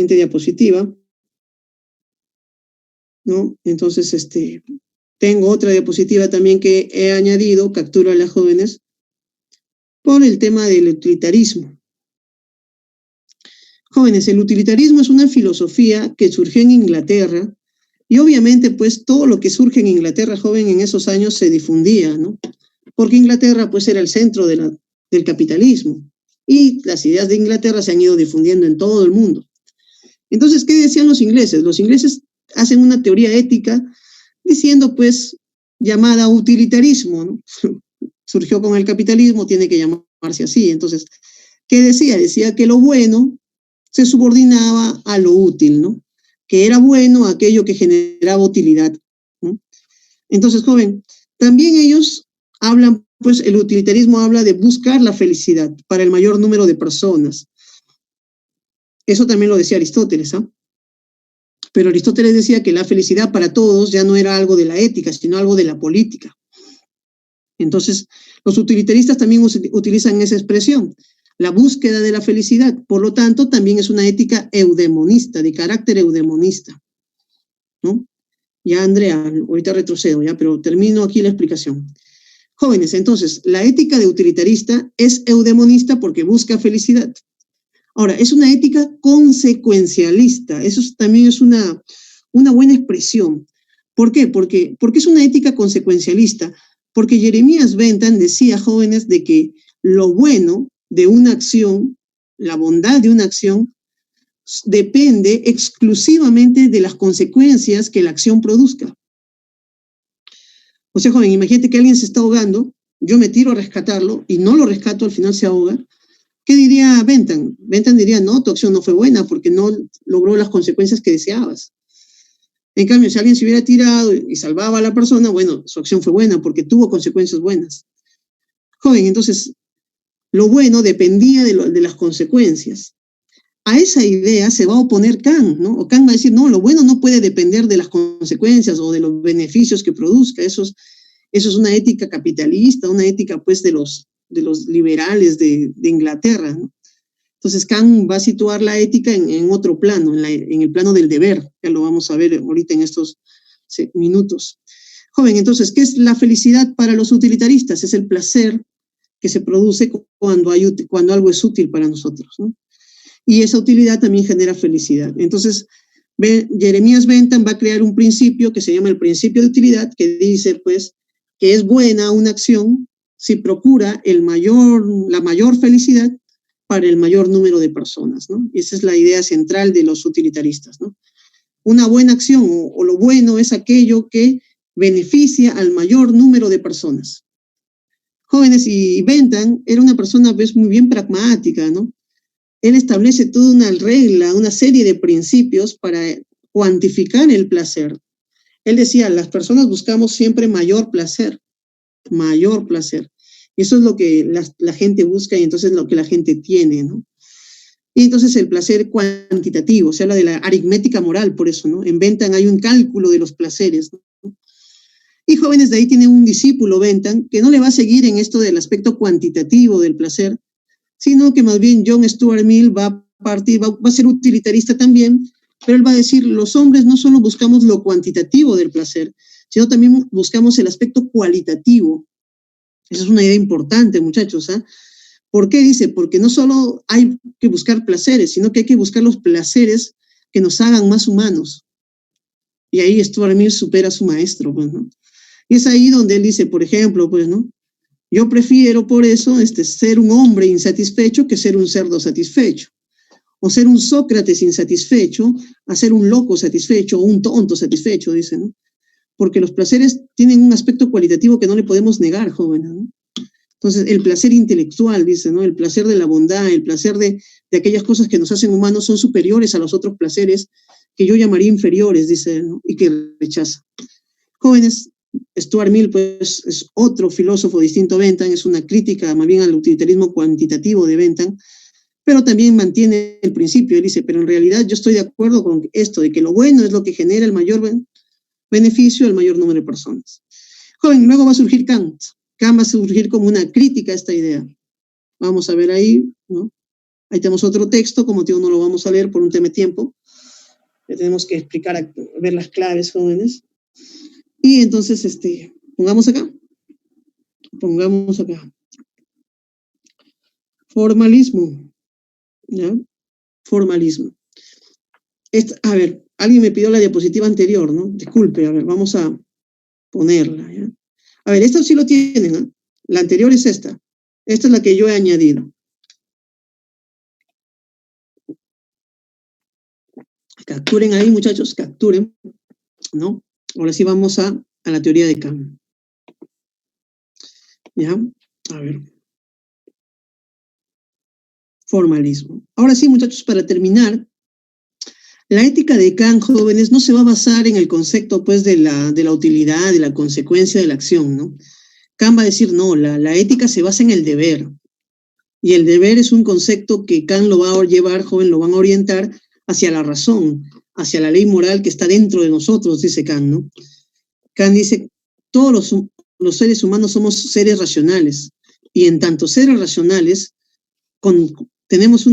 diapositiva, ¿no? Entonces, tengo otra diapositiva también que he añadido, capturo a las jóvenes, por el tema del utilitarismo. Jóvenes, el utilitarismo es una filosofía que surgió en Inglaterra y obviamente pues todo lo que surge en Inglaterra, joven, en esos años se difundía, ¿no? Porque Inglaterra pues era el centro del capitalismo y las ideas de Inglaterra se han ido difundiendo en todo el mundo. Entonces, ¿qué decían los ingleses? Los ingleses hacen una teoría ética diciendo pues llamada utilitarismo, ¿no? Surgió con el capitalismo, tiene que llamarse así. Entonces, ¿qué decía? Decía que lo bueno se subordinaba a lo útil, ¿no? Que era bueno aquello que generaba utilidad, ¿no? Entonces, joven, también ellos hablan, pues el utilitarismo habla de buscar la felicidad para el mayor número de personas. Eso también lo decía Aristóteles, ¿ah? Pero Aristóteles decía que la felicidad para todos ya no era algo de la ética, sino algo de la política. Entonces, los utilitaristas también utilizan esa expresión, la búsqueda de la felicidad. Por lo tanto, también es una ética eudemonista, de carácter eudemonista, ¿no? Ya, Andrea, ahorita retrocedo, ya, pero termino aquí la explicación. Jóvenes, entonces, la ética de utilitarista es eudemonista porque busca felicidad. Ahora, es una ética consecuencialista, eso también es una buena expresión. ¿Por qué? Porque es una ética consecuencialista. Porque Jeremías Bentham decía, jóvenes, de que lo bueno de una acción, la bondad de una acción, depende exclusivamente de las consecuencias que la acción produzca. O sea, joven, imagínate que alguien se está ahogando, yo me tiro a rescatarlo y no lo rescato, al final se ahoga. ¿Qué diría Bentham? Bentham diría, no, tu acción no fue buena porque no logró las consecuencias que deseabas. En cambio, si alguien se hubiera tirado y salvaba a la persona, bueno, su acción fue buena porque tuvo consecuencias buenas. Joven, entonces, lo bueno dependía de las consecuencias. a esa idea se va a oponer Kant, ¿no? O Kant va a decir, no, lo bueno no puede depender de las consecuencias o de los beneficios que produzca, eso es una ética capitalista, una ética pues de los liberales de Inglaterra, ¿no? Entonces Kant va a situar la ética en otro plano, en el plano del deber, ya lo vamos a ver ahorita en estos minutos. Joven, entonces, ¿qué es la felicidad para los utilitaristas? Es el placer que se produce cuando algo es útil para nosotros, ¿no? Y esa utilidad también genera felicidad. Entonces, Jeremías Bentham va a crear un principio que se llama el principio de utilidad, que dice, pues, que es buena una acción si procura la mayor felicidad para el mayor número de personas, ¿no? Y esa es la idea central de los utilitaristas, ¿no? Una buena acción o lo bueno es aquello que beneficia al mayor número de personas. Jóvenes, y Bentham era una persona pues, muy bien pragmática, ¿no? Él establece toda una regla, una serie de principios para cuantificar el placer. Él decía, las personas buscamos siempre mayor placer. Y eso es lo que la gente busca y entonces lo que la gente tiene, ¿no? Y entonces el placer cuantitativo, se habla de la aritmética moral, por eso, ¿no? En Bentham hay un cálculo de los placeres, ¿no? Y jóvenes, de ahí tiene un discípulo, Bentham, que no le va a seguir en esto del aspecto cuantitativo del placer, sino que más bien John Stuart Mill va a ser utilitarista también, pero él va a decir, los hombres no solo buscamos lo cuantitativo del placer, sino también buscamos el aspecto cualitativo. Esa es una idea importante, muchachos, ¿ah? ¿Por qué? Dice, porque no solo hay que buscar placeres, sino que hay que buscar los placeres que nos hagan más humanos. Y ahí Stuart Mill supera a su maestro, pues, ¿no? Y es ahí donde él dice, por ejemplo, pues, ¿no? Yo prefiero por eso ser un hombre insatisfecho que ser un cerdo satisfecho. O ser un Sócrates insatisfecho a ser un loco satisfecho o un tonto satisfecho, dice, ¿no? Porque los placeres tienen un aspecto cualitativo que no le podemos negar, jóvenes, ¿no? Entonces, el placer intelectual, dice, ¿no? El placer de la bondad, el placer de aquellas cosas que nos hacen humanos son superiores a los otros placeres que yo llamaría inferiores, dice, ¿no? Y que rechaza. Jóvenes, Stuart Mill, pues, es otro filósofo distinto a Bentham, es una crítica más bien al utilitarismo cuantitativo de Bentham, pero también mantiene el principio. Él dice, pero en realidad yo estoy de acuerdo con esto, de que lo bueno es lo que genera el mayor beneficio al mayor número de personas. Joven, luego va a surgir Kant. Kant va a surgir como una crítica a esta idea. Vamos a ver ahí, ¿no? Ahí tenemos otro texto, como digo, no lo vamos a leer por un tema de tiempo. Ya tenemos que explicar, ver las claves, jóvenes. Y entonces, pongamos acá. Formalismo. ¿Ya? Formalismo. A ver, alguien me pidió la diapositiva anterior, ¿no? Disculpe, a ver, vamos a ponerla, ¿ya? A ver, esto sí lo tienen, ¿eh? La anterior es esta. Esta es la que yo he añadido. Capturen ahí, muchachos, capturen, ¿no? Ahora sí vamos a la teoría de Kant. ¿Ya? A ver. Formalismo. Ahora sí, muchachos, para terminar, la ética de Kant, jóvenes, no se va a basar en el concepto, pues, de la utilidad, de la consecuencia de la acción, ¿no? Kant va a decir, no, la ética se basa en el deber. Y el deber es un concepto que Kant lo va a llevar, joven, lo van a orientar hacia la razón, hacia la ley moral que está dentro de nosotros, dice Kant, ¿no? Kant dice, todos los seres humanos somos seres racionales, y en tanto seres racionales, tenemos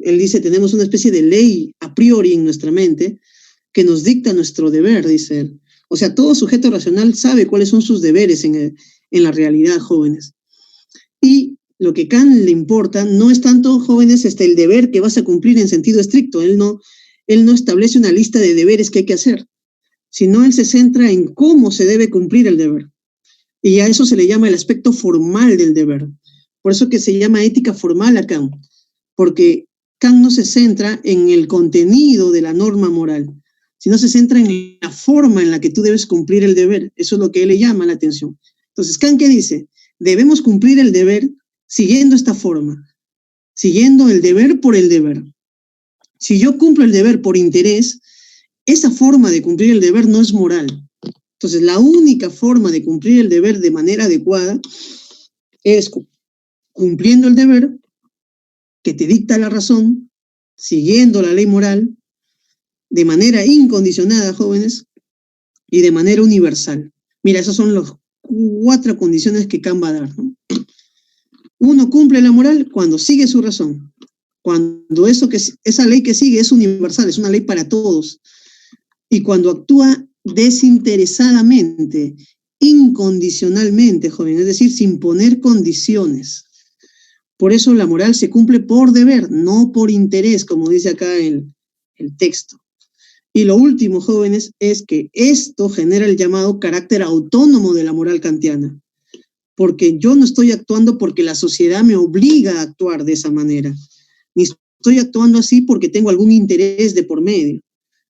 él dice, tenemos una especie de ley a priori en nuestra mente que nos dicta nuestro deber, dice él. O sea, todo sujeto racional sabe cuáles son sus deberes en la realidad, jóvenes. Y lo que Kant le importa no es tanto, jóvenes, el deber que vas a cumplir en sentido estricto. Él no establece una lista de deberes que hay que hacer, sino él se centra en cómo se debe cumplir el deber. Y a eso se le llama el aspecto formal del deber. Por eso que se llama ética formal a Kant, porque Kant no se centra en el contenido de la norma moral, sino se centra en la forma en la que tú debes cumplir el deber. Eso es lo que él le llama la atención. Entonces, Kant, ¿qué dice? Debemos cumplir el deber siguiendo esta forma, siguiendo el deber por el deber. Si yo cumplo el deber por interés, esa forma de cumplir el deber no es moral. Entonces, la única forma de cumplir el deber de manera adecuada es cumpliendo el deber que te dicta la razón, siguiendo la ley moral, de manera incondicionada, jóvenes, y de manera universal. Mira, esas son las 4 condiciones que Kant va a dar, ¿no? Uno cumple la moral cuando sigue su razón, cuando esa ley que sigue es universal, es una ley para todos, y cuando actúa desinteresadamente, incondicionalmente, joven, es decir, sin poner condiciones. Por eso la moral se cumple por deber, no por interés, como dice acá el texto. Y lo último, jóvenes, es que esto genera el llamado carácter autónomo de la moral kantiana, porque yo no estoy actuando porque la sociedad me obliga a actuar de esa manera, ni estoy actuando así porque tengo algún interés de por medio,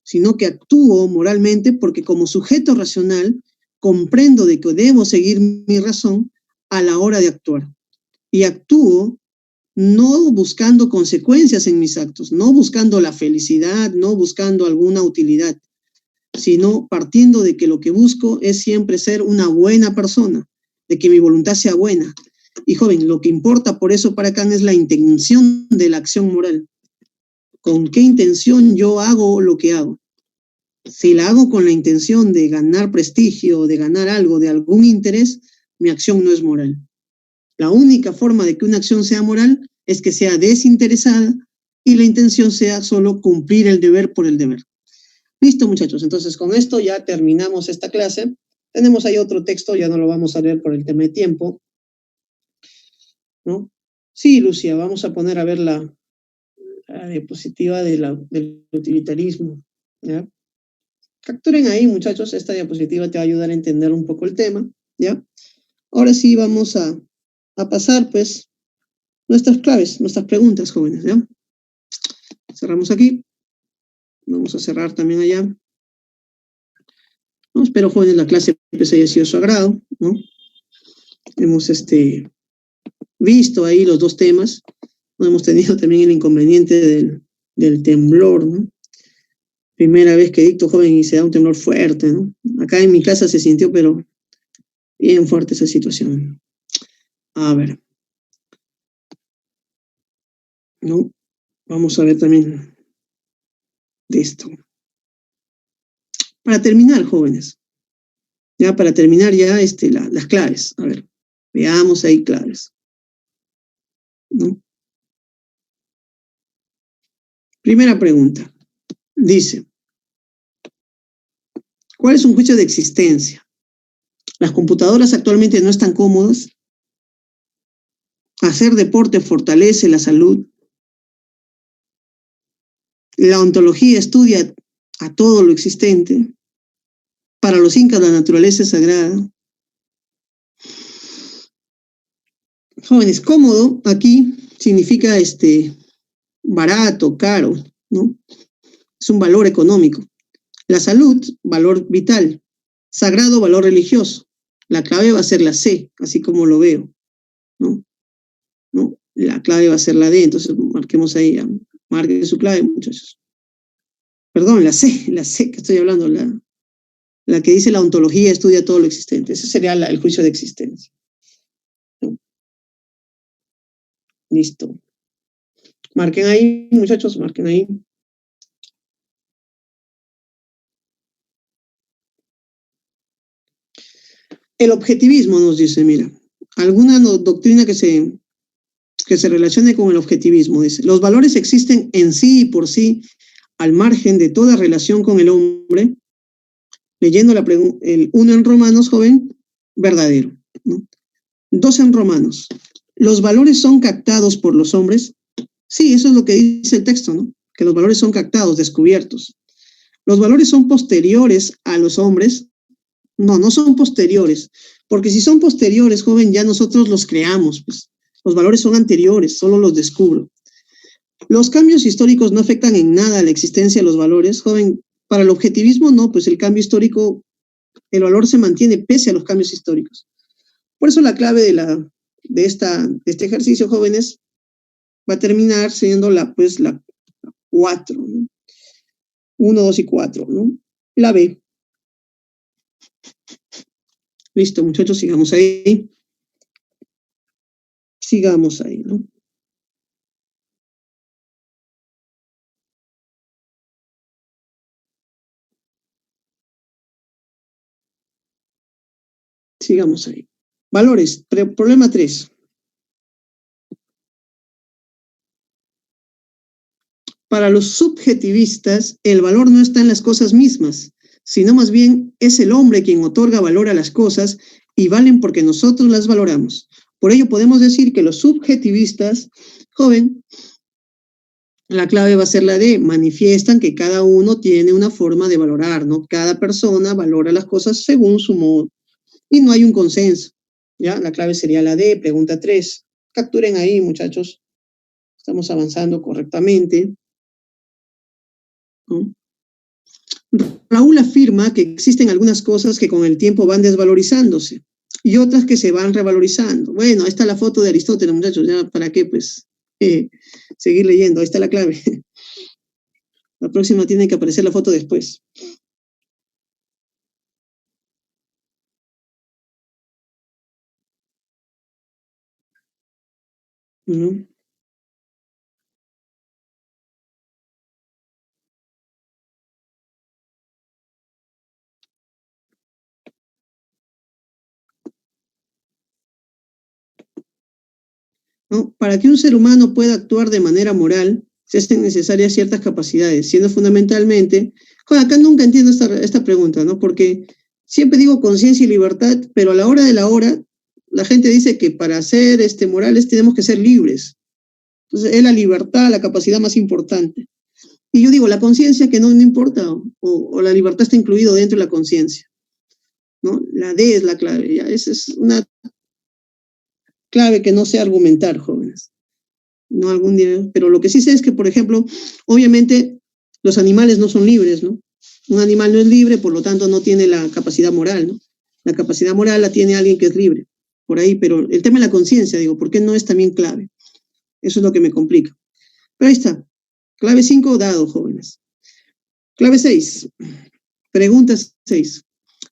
sino que actúo moralmente porque como sujeto racional comprendo de que debo seguir mi razón a la hora de actuar. Y actúo no buscando consecuencias en mis actos, no buscando la felicidad, no buscando alguna utilidad, sino partiendo de que lo que busco es siempre ser una buena persona, de que mi voluntad sea buena. Y joven, lo que importa por eso para Kant es la intención de la acción moral. ¿Con qué intención yo hago lo que hago? Si la hago con la intención de ganar prestigio, de ganar algo, de algún interés, mi acción no es moral. La única forma de que una acción sea moral es que sea desinteresada y la intención sea solo cumplir el deber por el deber. Listo, muchachos. Entonces, con esto ya terminamos esta clase. Tenemos ahí otro texto, ya no lo vamos a leer por el tema de tiempo, ¿no? Sí, Lucia, vamos a poner a ver la diapositiva del utilitarismo, ¿ya? Capturen ahí, muchachos, esta diapositiva te va a ayudar a entender un poco el tema, ¿ya? Ahora sí vamos a pasar, pues, nuestras claves, nuestras preguntas, jóvenes, ¿ya? Cerramos aquí. Vamos a cerrar también allá. ¿No? Espero, jóvenes, la clase pues, haya sido de su agrado, ¿no? Hemos visto ahí los 2 temas. ¿No? Hemos tenido también el inconveniente del temblor, ¿no? Primera vez que dicto, joven, y se da un temblor fuerte, ¿no? Acá en mi casa se sintió, pero bien fuerte esa situación. A ver. ¿No? Vamos a ver también de esto. Para terminar, jóvenes. Ya, para terminar ya las claves. A ver, veamos ahí claves. ¿No? Primera pregunta. Dice, ¿cuál es un juicio de existencia? Las computadoras actualmente no están cómodas. Hacer deporte fortalece la salud. La ontología estudia a todo lo existente. Para los incas la naturaleza es sagrada. Jóvenes, cómodo aquí significa barato, caro, ¿no? Es un valor económico. La salud, valor vital. Sagrado, valor religioso. La clave va a ser la C, así como lo veo, ¿no? ¿No? La clave va a ser la D, entonces marquemos ahí, marquen su clave, muchachos. Perdón, la C que estoy hablando, la que dice la ontología estudia todo lo existente. Ese sería el juicio de existencia. ¿No? Listo. Marquen ahí, muchachos, marquen ahí. El objetivismo nos dice, mira, alguna doctrina que se relacione con el objetivismo. Dice, los valores existen en sí y por sí, al margen de toda relación con el hombre. Leyendo el 1 en Romanos, joven, verdadero, ¿no? 2 en Romanos. ¿Los valores son captados por los hombres? Sí, eso es lo que dice el texto, ¿no? Que los valores son captados, descubiertos. ¿Los valores son posteriores a los hombres? No, no son posteriores, porque si son posteriores, joven, ya nosotros los creamos, pues. Los valores son anteriores, solo los descubro. Los cambios históricos no afectan en nada la existencia de los valores, joven. Para el objetivismo, no, pues el cambio histórico, el valor se mantiene pese a los cambios históricos. Por eso la clave de este ejercicio, jóvenes, va a terminar siendo la 4, ¿no? 1, 2 y 4, ¿no? La B. Listo, muchachos, sigamos ahí. Sigamos ahí, ¿no? Sigamos ahí. Valores, problema 3. Para los subjetivistas, el valor no está en las cosas mismas, sino más bien es el hombre quien otorga valor a las cosas y valen porque nosotros las valoramos. Por ello podemos decir que los subjetivistas, joven, la clave va a ser la de manifiestan que cada uno tiene una forma de valorar, ¿no? Cada persona valora las cosas según su modo y no hay un consenso, ¿ya? La clave sería la de pregunta 3. Capturen ahí, muchachos. Estamos avanzando correctamente, ¿no? Raúl afirma que existen algunas cosas que con el tiempo van desvalorizándose y otras que se van revalorizando. Bueno, ahí está la foto de Aristóteles, muchachos, ya para qué, pues, seguir leyendo, ahí está la clave. La próxima tiene que aparecer la foto después. ¿No? ¿No? Para que un ser humano pueda actuar de manera moral, se hacen necesarias ciertas capacidades, siendo fundamentalmente, bueno, acá nunca entiendo esta pregunta, ¿no? Porque siempre digo conciencia y libertad, pero a la hora de la hora, la gente dice que para ser morales tenemos que ser libres. Entonces, es la libertad, la capacidad más importante. Y yo digo, la conciencia que no importa, o la libertad está incluido dentro de la conciencia, ¿no? La D es la clave, ya, esa es una clave que no sé argumentar, jóvenes. No algún día, pero lo que sí sé es que, por ejemplo, obviamente los animales no son libres, ¿no? Un animal no es libre, por lo tanto no tiene la capacidad moral, ¿no? La capacidad moral la tiene alguien que es libre, por ahí, pero el tema de la conciencia, digo, ¿por qué no es también clave? Eso es lo que me complica. Pero ahí está, clave 5 dado, jóvenes. Clave 6, pregunta 6.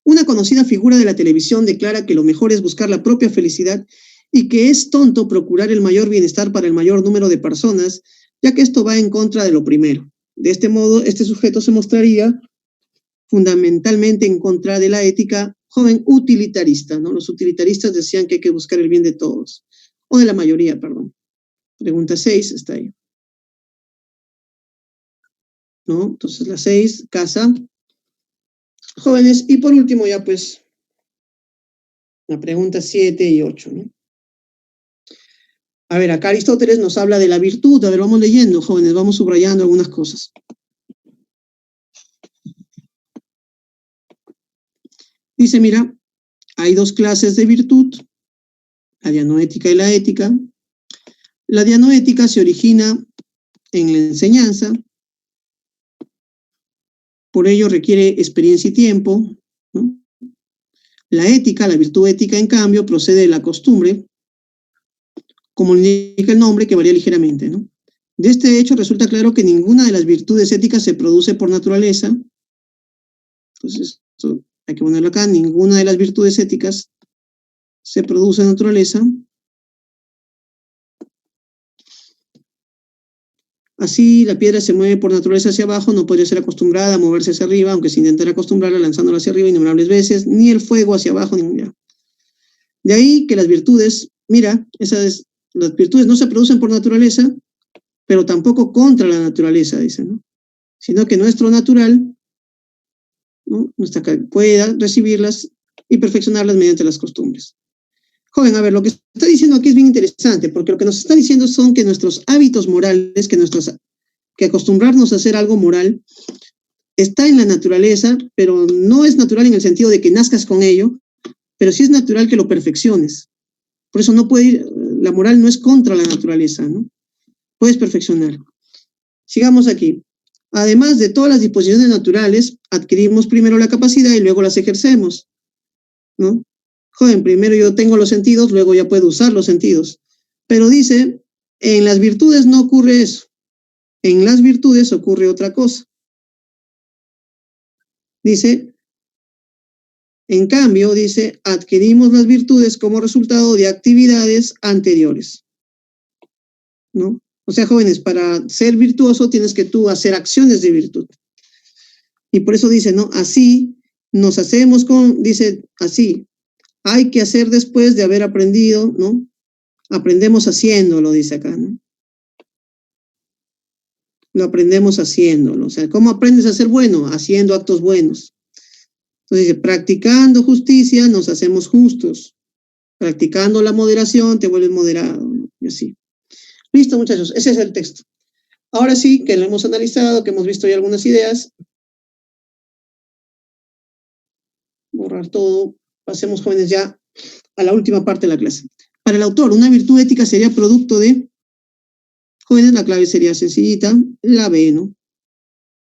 Una conocida figura de la televisión declara que lo mejor es buscar la propia felicidad y que es tonto procurar el mayor bienestar para el mayor número de personas, ya que esto va en contra de lo primero. De este modo, este sujeto se mostraría fundamentalmente en contra de la ética joven utilitarista, ¿no? Los utilitaristas decían que hay que buscar el bien de todos, o de la mayoría, perdón. Pregunta 6, está ahí. ¿No? Entonces la 6, casa. Jóvenes, y por último ya pues, la pregunta 7 y 8, ¿no? A ver, acá Aristóteles nos habla de la virtud. A ver, vamos leyendo, jóvenes, vamos subrayando algunas cosas. Dice, mira, hay dos clases de virtud, la dianoética y la ética. La dianoética se origina en la enseñanza, por ello requiere experiencia y tiempo, ¿no? La ética, la virtud ética, en cambio, procede de la costumbre, como indica el nombre, que varía ligeramente, ¿no? De este hecho resulta claro que ninguna de las virtudes éticas se produce por naturaleza. Entonces, esto hay que ponerlo acá, ninguna de las virtudes éticas se produce en naturaleza. Así, la piedra se mueve por naturaleza hacia abajo, no podría ser acostumbrada a moverse hacia arriba, aunque se intentara acostumbrarla lanzándola hacia arriba innumerables veces, ni el fuego hacia abajo, ni ya. De ahí que las virtudes, mira, las virtudes no se producen por naturaleza, pero tampoco contra la naturaleza, dicen, ¿no? Sino que nuestro natural, ¿no? Pueda recibirlas y perfeccionarlas mediante las costumbres. Joven, a ver, lo que está diciendo aquí es bien interesante, porque lo que nos está diciendo son que nuestros hábitos morales, que acostumbrarnos a hacer algo moral, está en la naturaleza, pero no es natural en el sentido de que nazcas con ello, pero sí es natural que lo perfecciones. Por eso no puede ir, la moral no es contra la naturaleza, ¿no? Puedes perfeccionar. Sigamos aquí. Además de todas las disposiciones naturales, adquirimos primero la capacidad y luego las ejercemos, ¿no? Joven, primero yo tengo los sentidos, luego ya puedo usar los sentidos. Pero dice, en las virtudes no ocurre eso. En las virtudes ocurre otra cosa. Dice, en cambio, dice, adquirimos las virtudes como resultado de actividades anteriores, ¿no? O sea, jóvenes, para ser virtuoso tienes que tú hacer acciones de virtud. Y por eso dice, ¿no? Así nos hacemos dice así, hay que hacer después de haber aprendido, ¿no? Aprendemos haciéndolo, dice acá, ¿no? Lo aprendemos haciéndolo. O sea, ¿cómo aprendes a ser bueno? Haciendo actos buenos. Entonces dice, practicando justicia nos hacemos justos. Practicando la moderación te vuelves moderado, ¿no? Y así. Listo, muchachos, ese es el texto. Ahora sí, que lo hemos analizado, que hemos visto ya algunas ideas. Borrar todo. Pasemos, jóvenes, ya a la última parte de la clase. Para el autor, una virtud ética sería producto de... Jóvenes, la clave sería sencillita, la B, ¿no?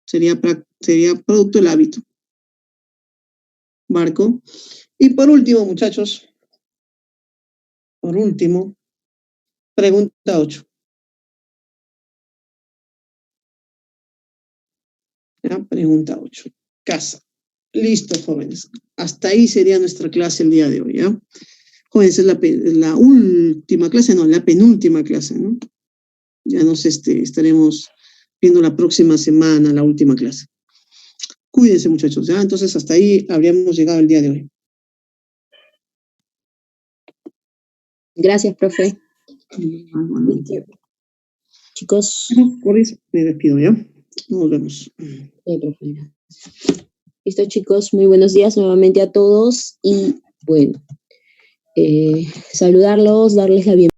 Sería producto del hábito. Marco. Y por último, muchachos, pregunta 8. ¿Ya? Pregunta 8. Casa. Listo, jóvenes. Hasta ahí sería nuestra clase el día de hoy, ¿ya? Jóvenes, es la última clase, no, la penúltima clase, ¿no? Ya nos estaremos viendo la próxima semana, la última clase. Cuídense, muchachos, ¿ya? Entonces, hasta ahí habríamos llegado el día de hoy. Gracias, profe. Chicos. Por eso me despido, ¿ya? Nos vemos. Profe. Listo, chicos, muy buenos días nuevamente a todos y bueno, saludarlos, darles la bienvenida.